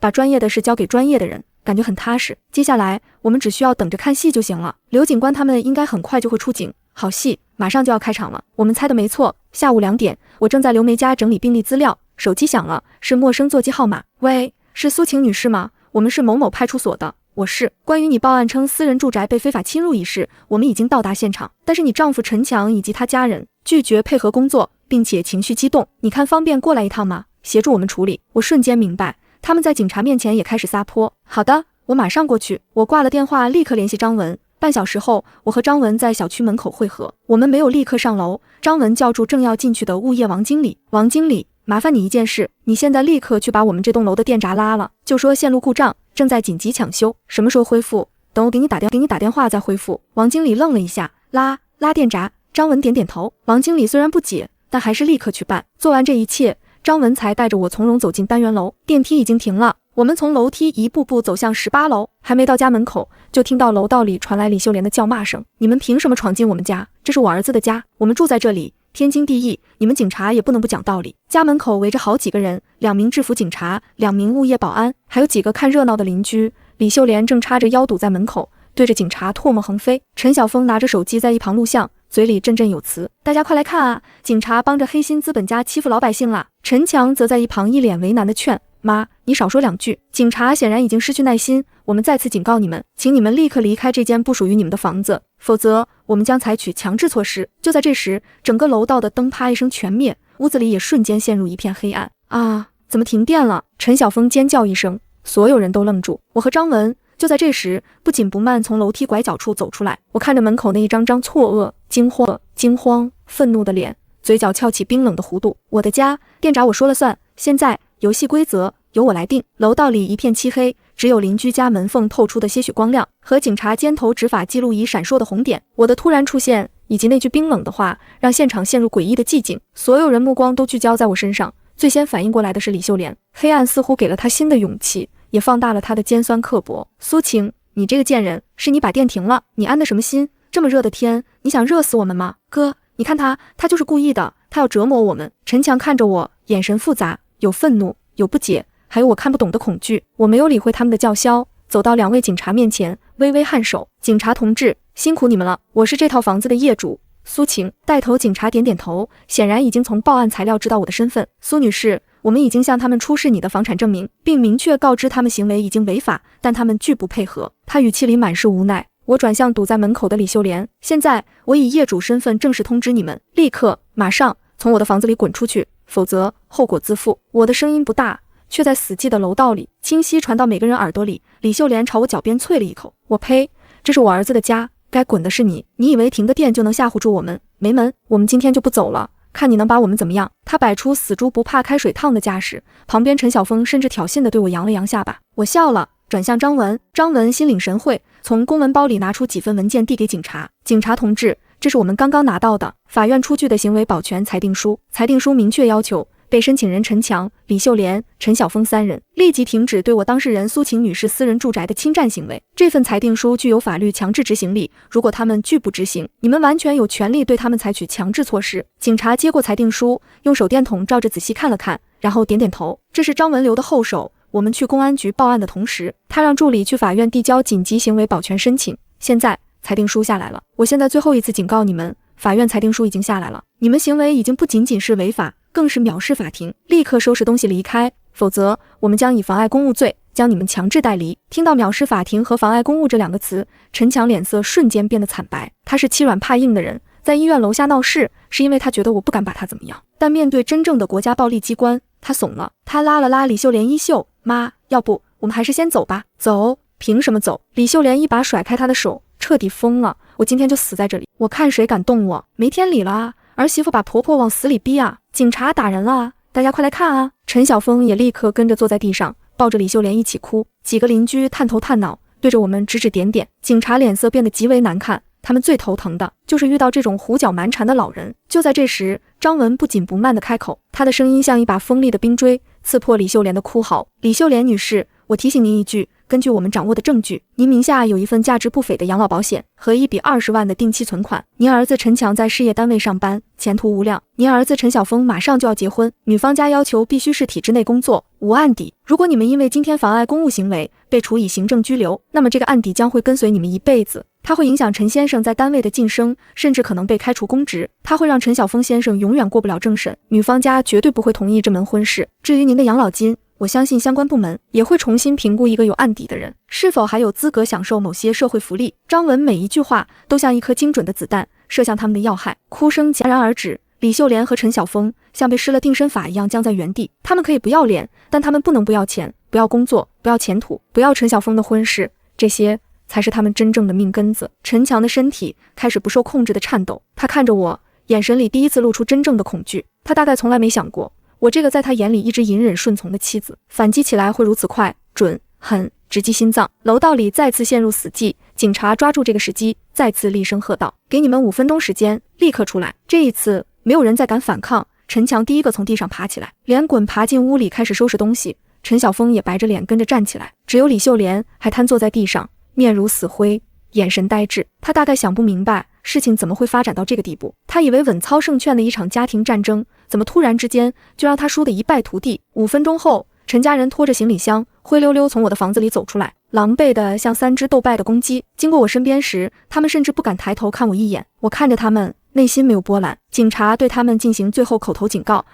[SPEAKER 5] 把专业的事交给专业的人，感觉很踏实。接下来我们只需要等着看戏就行了。刘警官他们应该很快就会出警，好戏马上就要开场了。我们猜的没错，下午2点，我正在刘梅家整理病历资料，手机响了，是陌生座机号码。喂，是苏晴女士吗？我们是某某派出所的，我是。关于你报案称私人住宅被非法侵入一事，我们已经到达现场，但是你丈夫陈强以及他家人拒绝配合工作，并且情绪激动，你看方便过来一趟吗？协助我们处理。我瞬间明白，他们在警察面前也开始撒泼。好的，我马上过去。我挂了电话，立刻联系张文。半小时后，我和张文在小区门口会合。我们没有立刻上楼，张文叫住正要进去的物业王经理。王经理，麻烦你一件事，你现在立刻去把我们这栋楼的电闸拉了，就说线路故障，正在紧急抢修，什么时候恢复？等我给你打电话再恢复。王经理愣了一下，拉电闸。张文点点头。王经理虽然不解，但还是立刻去办。做完这一切，张文才带着我从容走进单元楼。电梯已经停了，我们从楼梯一步步走向18楼，还没到家门口，就听到楼道里传来李秀莲的叫骂声：你们凭什么闯进我们家？这是我儿子的家，我们住在这里，天经地义，你们警察也不能不讲道理。家门口围着好几个人，2名制服警察，2名物业保安，还有几个看热闹的邻居。李秀莲正叉着腰堵在门口，对着警察唾沫横飞。陈晓峰拿着手机在一旁录像，嘴里振振有词：大家快来看啊，警察帮着黑心资本家欺负老百姓啦。陈强则在一旁一脸为难的劝：妈，你少说2句。警察显然已经失去耐心，我们再次警告你们，请你们立刻离开这间不属于你们的房子，否则我们将采取强制措施。就在这时，整个楼道的灯啪一声全灭，屋子里也瞬间陷入一片黑暗。啊，怎么停电了？陈晓峰尖叫一声，所有人都愣住。我和张文就在这时不紧不慢从楼梯拐角处走出来。我看着门口那一张张错愕、惊慌、愤怒的脸，嘴角翘起冰冷的弧度。我的家，电闸我说了算，现在游戏规则由我来定。楼道里一片漆黑，只有邻居家门缝透出的些许光亮和警察尖头执法记录仪闪烁的红点。我的突然出现以及那句冰冷的话，让现场陷入诡异的寂静。所有人目光都聚焦在我身上，最先反应过来的是李秀莲。黑暗似乎给了她新的勇气，也放大了她的尖酸刻薄。苏晴，你这个贱人，是你把电停了，你安的什么心？这么热的天，你想热死我们吗？哥，你看他就是故意的，他要折磨我们。陈强看着我，眼神复杂，有愤怒，有不解，还有我看不懂的恐惧。我没有理会他们的叫嚣，走到2位警察面前，微微颔首。警察同志，辛苦你们了，我是这套房子的业主苏晴。带头警察点点头，显然已经从报案材料知道我的身份。苏女士，我们已经向他们出示你的房产证明，并明确告知他们行为已经违法，但他们拒不配合。他语气里满是无奈。我转向堵在门口的李秀莲，现在我以业主身份正式通知你们，立刻马上从我的房子里滚出去，否则后果自负。我的声音不大，却在死寂的楼道里清晰传到每个人耳朵里。李秀莲朝我脚边啐了一口，我呸，这是我儿子的家，该滚的是你。你以为停个电就能吓唬住我们？没门，我们今天就不走了，看你能把我们怎么样。他摆出死猪不怕开水烫的架势，旁边陈晓峰甚至挑衅地对我扬了扬下巴。我笑了，转向张文。张文心领神会，从公文包里拿出几份文件递给警察。警察同志，这是我们刚刚拿到的法院出具的行为保全裁定书。裁定书明确要求被申请人陈强、李秀莲、陈晓峰3人立即停止对我当事人苏晴女士私人住宅的侵占行为。这份裁定书具有法律强制执行力，如果他们拒不执行，你们完全有权利对他们采取强制措施。警察接过裁定书，用手电筒照着仔细看了看，然后点点头。这是张文留的后手。我们去公安局报案的同时，他让助理去法院递交紧急行为保全申请。现在裁定书下来了，我现在最后一次警告你们，法院裁定书已经下来了，你们行为已经不仅仅是违法，更是藐视法庭，立刻收拾东西离开，否则我们将以妨碍公务罪将你们强制带离。听到藐视法庭和妨碍公务这2个词，陈强脸色瞬间变得惨白。他是欺软怕硬的人，在医院楼下闹事，是因为他觉得我不敢把他怎么样，但面对真正的国家暴力机关，他怂了。他拉了拉李秀莲衣袖，妈，要不我们还是先走吧。走？凭什么走？李秀莲一把甩开他的手，彻底疯了。我今天就死在这里，我看谁敢动我。没天理了啊，儿媳妇把婆婆往死里逼啊，警察打人了啊，大家快来看啊。陈晓峰也立刻跟着坐在地上，抱着李秀莲一起哭。几个邻居探头探脑，对着我们指指点点。警察脸色变得极为难看，他们最头疼的就是遇到这种胡搅蛮缠的老人。就在这时，张文不紧不慢地开口，他的声音像一把锋利的冰锥，刺破李秀莲的哭嚎。李秀莲女士，我提醒您一句，根据我们掌握的证据，您名下有一份价值不菲的养老保险和一笔20万的定期存款。您儿子陈强在事业单位上班，前途无量。您儿子陈晓峰马上就要结婚，女方家要求必须是体制内工作，无案底。如果你们因为今天妨碍公务行为被处以行政拘留，那么这个案底将会跟随你们一辈子。它会影响陈先生在单位的晋升，甚至可能被开除公职。它会让陈晓峰先生永远过不了正审，女方家绝对不会同意这门婚事。至于您的养老金，我相信相关部门也会重新评估一个有案底的人是否还有资格享受某些社会福利。张文每一句话都像一颗精准的子弹，射向他们的要害。哭声戛然而止，李秀莲和陈晓峰像被施了定身法一样僵在原地。他们可以不要脸，但他们不能不要钱，不要工作，不要前途，不要陈晓峰的婚事，这些才是他们真正的命根子。陈强的身体开始不受控制的颤抖，他看着我，眼神里第一次露出真正的恐惧。他大概从来没想过，我这个在他眼里一直隐忍顺从的妻子，反击起来会如此快、准、狠，直击心脏。楼道里再次陷入死寂，警察抓住这个时机，再次厉声喝道：“给你们5分钟时间，立刻出来！”这一次，没有人再敢反抗。陈强第一个从地上爬起来，连滚爬进屋里，开始收拾东西。陈晓峰也白着脸跟着站起来，只有李秀莲还瘫坐在地上，面如死灰，眼神呆滞。他大概想不明白事情怎么会发展到这个地步，他以为稳操胜券的一场家庭战争，怎么突然之间就让他输得一败涂地。5分钟后，陈家人拖着行李箱灰溜溜从我的房子里走出来，狼狈的像3只斗败的公鸡。经过我身边时，他们甚至不敢抬头看我一眼。我看着他们，内心没有波澜。警察对他们进行最后口头警告，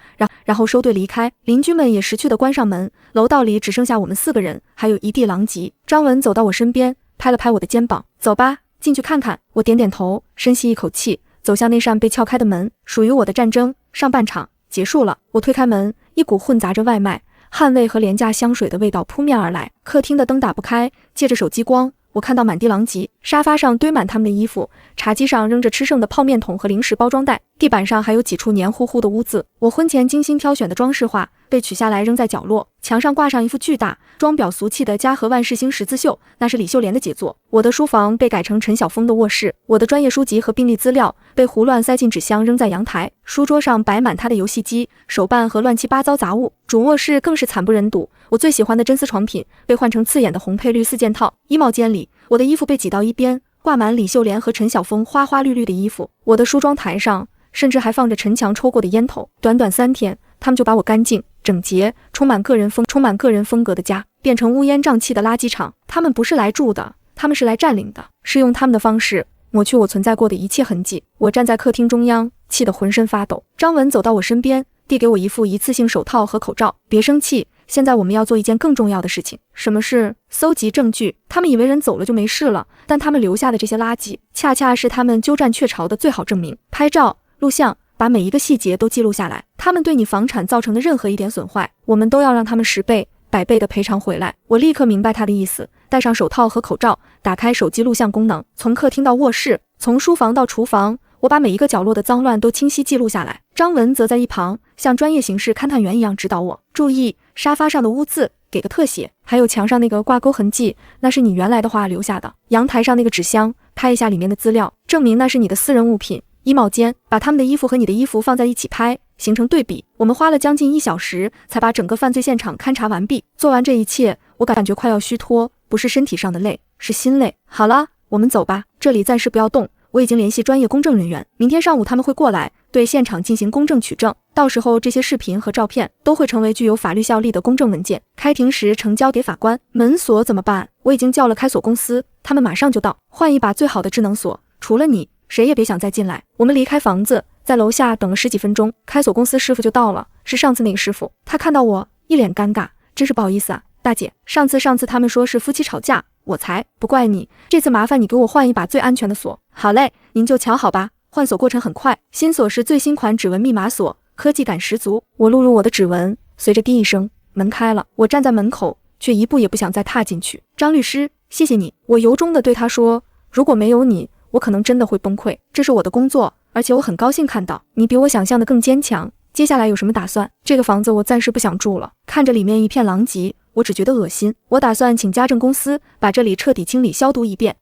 [SPEAKER 5] 然后收队离开。邻居们也识趣地关上门，楼道里只剩下我们4个人，还有一地狼藉。张文走到我身边，拍了拍我的肩膀：“走吧，进去看看。”我点点头，深吸一口气，走向那扇被撬开的门。属于我的战争上半场结束了。我推开门，一股混杂着外卖、汗味和廉价香水的味道扑面而来。客厅的灯打不开，借着手机光，我看到满地狼藉，沙发上堆满他们的衣服，茶几上扔着吃剩的泡面桶和零食包装袋，地板上还有几处黏糊糊的污渍。我婚前精心挑选的装饰画被取下来扔在角落，墙上挂上一幅巨大、装裱俗气的家和万事兴十字绣，那是李秀莲的杰作。我的书房被改成陈晓峰的卧室，我的专业书籍和病历资料被胡乱塞进纸箱扔在阳台，书桌上摆满他的游戏机、手办和乱七八糟杂物。主卧室更是惨不忍睹，我最喜欢的真丝床品被换成刺眼的红配绿4件套，衣帽间里我的衣服被挤到一边，挂满李秀莲和陈晓峰花花绿绿的衣服。我的梳妆台上甚至还放着陈强抽过的烟头。短短3天，他们就把我干净、整洁、充满个人风格的家变成乌烟瘴气的垃圾场。他们不是来住的，他们是来占领的，是用他们的方式抹去我存在过的一切痕迹。我站在客厅中央，气得浑身发抖。张文走到我身边，递给我一副一次性手套和口罩。别生气，现在我们要做一件更重要的事情。什么事？搜集证据。他们以为人走了就没事了，但他们留下的这些垃圾，恰恰是他们鸠占鹊巢的最好证明。拍照、录像，把每一个细节都记录下来。他们对你房产造成的任何一点损坏，我们都要让他们10倍、100倍的赔偿回来。我立刻明白他的意思，戴上手套和口罩，打开手机录像功能，从客厅到卧室，从书房到厨房，我把每一个角落的脏乱都清晰记录下来。张文则在一旁像专业刑事勘探员一样指导我，注意沙发上的污渍，给个特写，还有墙上那个挂钩痕迹，那是你原来的话留下的。阳台上那个纸箱，拍一下里面的资料，证明那是你的私人物品。衣帽间，把他们的衣服和你的衣服放在一起拍，形成对比。我们花了将近1小时才把整个犯罪现场勘察完毕。做完这一切，我感觉快要虚脱，不是身体上的累，是心累。好了，我们走吧，这里暂时不要动。我已经联系专业公证人员，明天上午他们会过来对现场进行公证取证，到时候这些视频和照片都会成为具有法律效力的公证文件，开庭时呈交给法官。门锁怎么办？我已经叫了开锁公司，他们马上就到，换一把最好的智能锁，除了你谁也别想再进来。我们离开房子，在楼下等了10几分钟，开锁公司师傅就到了，是上次那个师傅。他看到我一脸尴尬，真是不好意思啊，大姐，上次他们说是夫妻吵架，我才不怪你，这次麻烦你给我换一把最安全的锁。好嘞，您就瞧好吧，换锁过程很快，新锁是最新款指纹密码锁，科技感十足。我录入我的指纹，随着滴一声，门开了，我站在门口，却一步也不想再踏进去。张律师，谢谢你，我由衷地对他说，如果没有你，我可能真的会崩溃，这是我的工作，而且我很高兴看到你比我想象的更坚强。接下来有什么打算？这个房子我暂时不想住了，看着里面一片狼藉，我只觉得恶心。我打算请家政公司把这里彻底清理消毒一遍，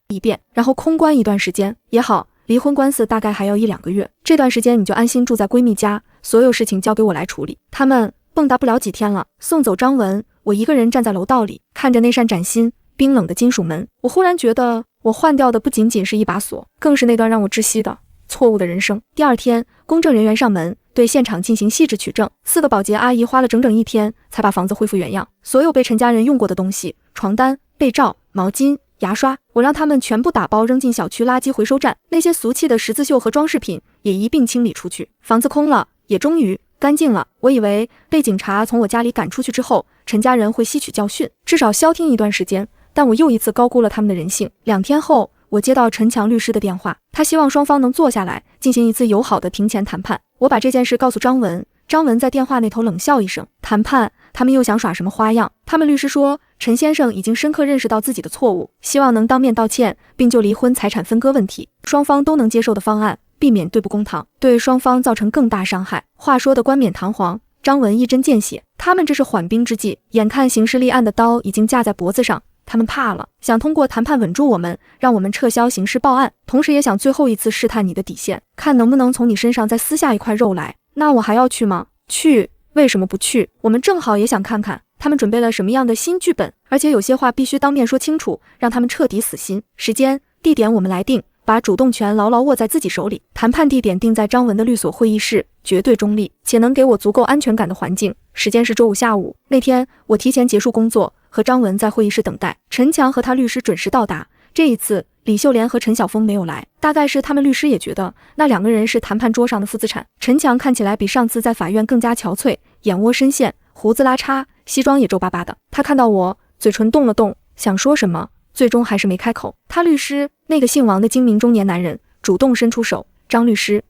[SPEAKER 5] 然后空关一段时间也好。离婚官司大概还要1、2个月，这段时间你就安心住在闺蜜家，所有事情交给我来处理。他们蹦跶不了几天了。送走张文，我一个人站在楼道里，看着那扇崭新冰冷的金属门，我忽然觉得我换掉的不仅仅是一把锁，更是那段让我窒息的错误的人生。第二天，公证人员上门对现场进行细致取证，4个保洁阿姨花了整整1天才把房子恢复原样。所有被陈家人用过的东西，床单、被罩、毛巾、牙刷，我让他们全部打包扔进小区垃圾回收站，那些俗气的十字绣和装饰品也一并清理出去。房子空了，也终于干净了。我以为被警察从我家里赶出去之后，陈家人会吸取教训，至少消停一段时间，但我又一次高估了他们的人性。2天后，我接到陈强律师的电话，他希望双方能坐下来进行一次友好的庭前谈判。我把这件事告诉张文，张文在电话那头冷笑一声，谈判？他们又想耍什么花样？他们律师说，陈先生已经深刻认识到自己的错误，希望能当面道歉，并就离婚财产分割问题，双方都能接受的方案，避免对簿公堂，对双方造成更大伤害。话说的冠冕堂皇，张文一针见血，他们这是缓兵之计，眼看刑事立案的刀已经架在脖子上，他们怕了，想通过谈判稳住我们，让我们撤销刑事报案，同时也想最后一次试探你的底线，看能不能从你身上再撕下一块肉来。那我还要去吗？去，为什么不去？我们正好也想看看他们准备了什么样的新剧本，而且有些话必须当面说清楚，让他们彻底死心。时间、地点我们来定，把主动权牢牢握在自己手里。谈判地点定在张文的律所会议室，绝对中立，且能给我足够安全感的环境。时间是周五下午。那天我提前结束工作，和张文在会议室等待。陈强和他律师准时到达。这一次李秀莲和陈晓峰没有来，大概是他们律师也觉得那2个人是谈判桌上的负资产。陈强看起来比上次在法院更加憔悴，眼窝深陷，胡子拉碴，西装也皱巴巴的。他看到我，嘴唇动了动，想说什么，最终还是没开口。他律师，那个姓王的精明中年男人，主动伸出手，张律师，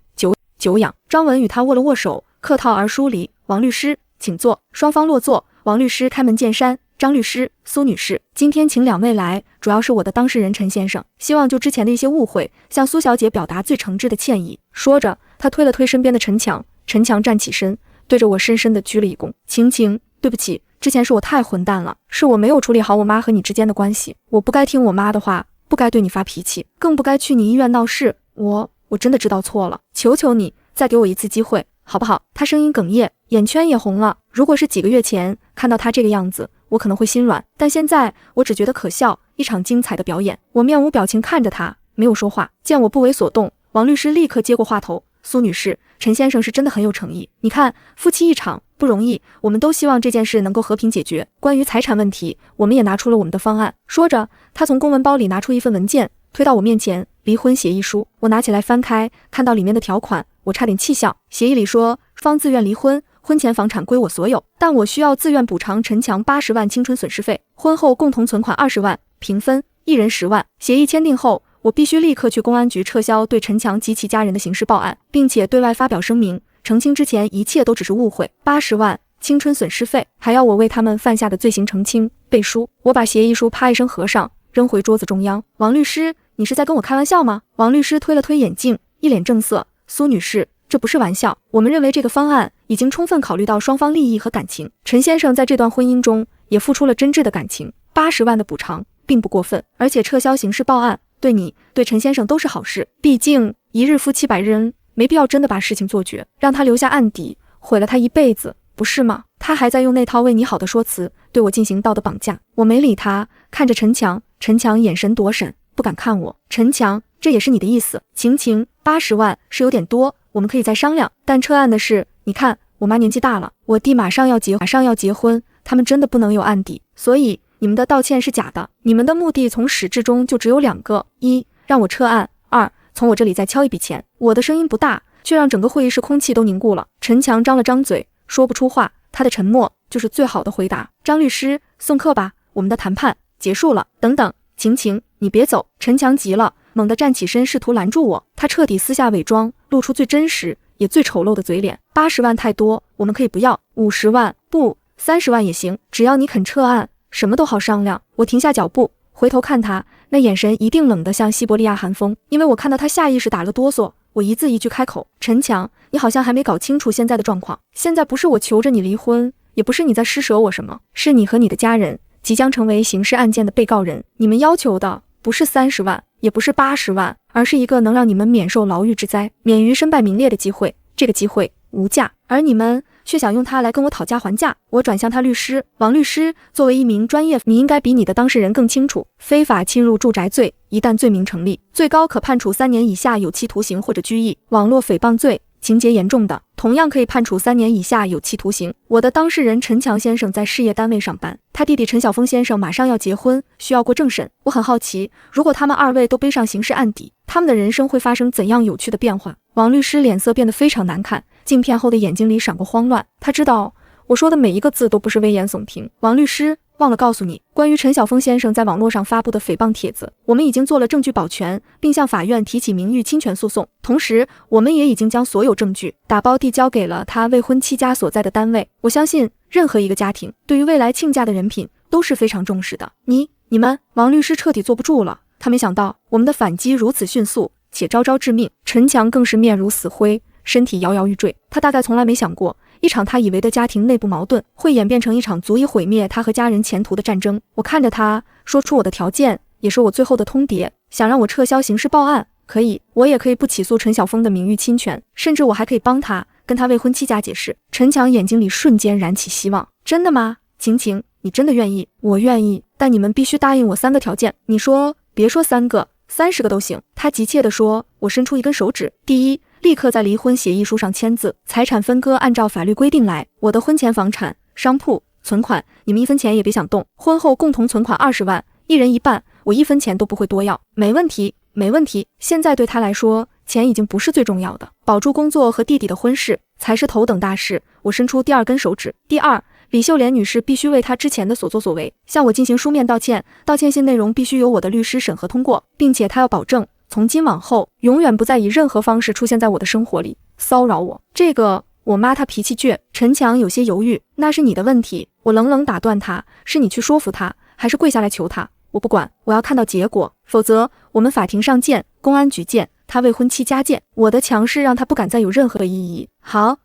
[SPEAKER 5] 久仰。张文与他握了握手，客套而疏离。王律师，请坐。双方落座，王律师开门见山，张律师，苏女士，今天请2位来，主要是我的当事人陈先生，希望就之前的一些误会，向苏小姐表达最诚挚的歉意。说着，他推了推身边的陈强，陈强站起身，对着我深深的鞠了一躬。晴晴，对不起，之前是我太混蛋了，是我没有处理好我妈和你之间的关系，我不该听我妈的话，不该对你发脾气，更不该去你医院闹事。我真的知道错了，求求你再给我一次机会好不好？他声音哽咽，眼圈也红了。如果是几个月前看到他这个样子，我可能会心软，但现在我只觉得可笑，一场精彩的表演。我面无表情看着他，没有说话。见我不为所动，王律师立刻接过话头，苏女士，陈先生是真的很有诚意，你看夫妻一场不容易，我们都希望这件事能够和平解决。关于财产问题，我们也拿出了我们的方案。说着，他从公文包里拿出一份文件，推到我面前，离婚协议书。我拿起来翻开，看到里面的条款，我差点气笑。协议里说，方自愿离婚，婚前房产归我所有，但我需要自愿补偿陈强80万青春损失费，婚后共同存款20万，平分，1人10万。协议签订后，我必须立刻去公安局撤销对陈强及其家人的刑事报案，并且对外发表声明，澄清之前一切都只是误会。80万青春损失费，还要我为他们犯下的罪行澄清背书。我把协议书啪一声合上，扔回桌子中央。王律师，你是在跟我开玩笑吗？王律师推了推眼镜，一脸正色。苏女士，这不是玩笑，我们认为这个方案已经充分考虑到双方利益和感情。陈先生在这段婚姻中也付出了真挚的感情，80万的补偿并不过分，而且撤销刑事报案对你对陈先生都是好事。毕竟一日夫妻百日恩，没必要真的把事情做绝，让他留下案底，毁了他一辈子，不是吗？他还在用那套为你好的说辞对我进行道德绑架。我没理他，看着陈强，陈强眼神躲闪，不敢看我。陈强，这也是你的意思？晴晴，80万是有点多，我们可以再商量。但撤案的事，你看我妈年纪大了，我弟马上要结婚，他们真的不能有案底，所以你们的道歉是假的。你们的目的从始至终就只有2个：一，让我撤案；二，从我这里再敲一笔钱。我的声音不大，却让整个会议室空气都凝固了。陈强张了张嘴，说不出话，他的沉默就是最好的回答。张律师，送客吧，我们的谈判结束了。等等，晴晴，你别走。陈强急了，猛地站起身，试图拦住我。他彻底撕下伪装，露出最真实也最丑陋的嘴脸。80万太多，我们可以不要。50万，不，30万也行，只要你肯撤案，什么都好商量。我停下脚步，回头看他，那眼神一定冷得像西伯利亚寒风，因为我看到他下意识打了哆嗦。我一字一句开口，陈强，你好像还没搞清楚现在的状况。现在不是我求着你离婚，也不是你在施舍我什么，是你和你的家人即将成为刑事案件的被告人。你们要求的不是30万，也不是80万，而是一个能让你们免受牢狱之灾，免于身败名裂的机会。这个机会无价，而你们却想用它来跟我讨价还价。我转向他律师，王律师，作为一名专业，你应该比你的当事人更清楚，非法侵入住宅罪一旦罪名成立，最高可判处3年以下有期徒刑或者拘役。网络诽谤罪情节严重的，同样可以判处3年以下有期徒刑。我的当事人陈强先生在事业单位上班，他弟弟陈晓峰先生马上要结婚，需要过政审。我很好奇，如果他们2位都背上刑事案底，他们的人生会发生怎样有趣的变化？王律师脸色变得非常难看，镜片后的眼睛里闪过慌乱。他知道我说的每一个字都不是危言耸听。王律师，忘了告诉你，关于陈晓峰先生在网络上发布的诽谤帖子，我们已经做了证据保全，并向法院提起名誉侵权诉讼。同时，我们也已经将所有证据打包递交给了他未婚妻家所在的单位。我相信任何一个家庭对于未来亲家的人品都是非常重视的。你们，王律师彻底坐不住了。他没想到我们的反击如此迅速，且招招致命。陈强更是面如死灰，身体摇摇欲坠。他大概从来没想过，一场他以为的家庭内部矛盾会演变成一场足以毁灭他和家人前途的战争。我看着他，说出我的条件，也是我最后的通牒。想让我撤销刑事报案，可以，我也可以不起诉陈晓峰的名誉侵权，甚至我还可以帮他跟他未婚妻家解释。陈强眼睛里瞬间燃起希望。真的吗？晴晴，你真的愿意？我愿意，但你们必须答应我3个条件。你说，别说3个，30个都行。他急切地说。我伸出一根手指。第一，立刻在离婚协议书上签字，财产分割按照法律规定来。我的婚前房产、商铺、存款，你们1分钱也别想动。婚后共同存款20万，1人1半，我1分钱都不会多要。没问题，没问题。现在对他来说，钱已经不是最重要的，保住工作和弟弟的婚事才是头等大事。我伸出第2根手指。第二，李秀莲女士必须为她之前的所作所为向我进行书面道歉，道歉信内容必须由我的律师审核通过，并且她要保证从今往后永远不再以任何方式出现在我的生活里，骚扰我。这个，我妈她脾气倔。陈强有些犹豫。那是你的问题。我冷冷打断他，是你去说服他，还是跪下来求他？我不管，我要看到结果，否则我们法庭上见，公安局见，他未婚妻家见。我的强势让他不敢再有任何的异议。好，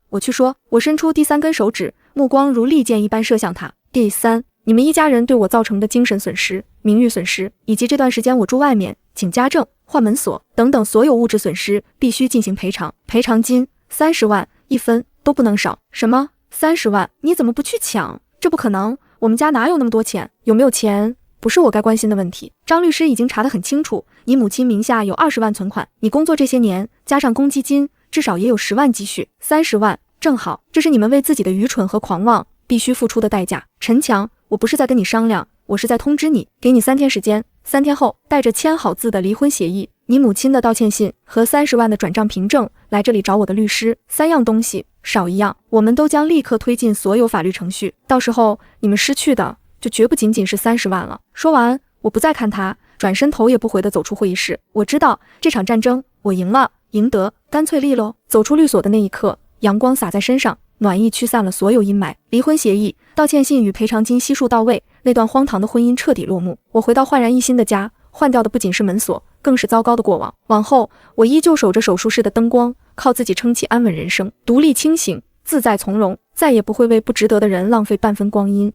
[SPEAKER 5] 我去说。我伸出第3根手指，目光如利箭一般射向他。第3，你们一家人对我造成的精神损失、名誉损失，以及这段时间我住外面、请家政、换门锁等等所有物质损失，必须进行赔偿。赔偿金30万，1分都不能少。什么？30万？你怎么不去抢？这不可能，我们家哪有那么多钱？有没有钱不是我该关心的问题。张律师已经查得很清楚，你母亲名下有20万存款，你工作这些年加上公积金，至少也有10万积蓄，30万正好，这是你们为自己的愚蠢和狂妄必须付出的代价。陈强，我不是在跟你商量，我是在通知你，给你3天时间，3天后带着签好字的离婚协议、你母亲的道歉信和30万的转账凭证来这里找我的律师，3样东西少一样，我们都将立刻推进所有法律程序，到时候你们失去的就绝不仅仅是30万了。说完，我不再看他，转身头也不回地走出会议室。我知道这场战争我赢了，赢得干脆利落。走出律所的那一刻，阳光洒在身上，暖意驱散了所有阴霾。离婚协议、道歉信与赔偿金悉数到位，那段荒唐的婚姻彻底落幕。我回到焕然一新的家，换掉的不仅是门锁，更是糟糕的过往。往后我依旧守着手术室的灯光，靠自己撑起安稳人生，独立清醒，自在从容，再也不会为不值得的人浪费半分光阴。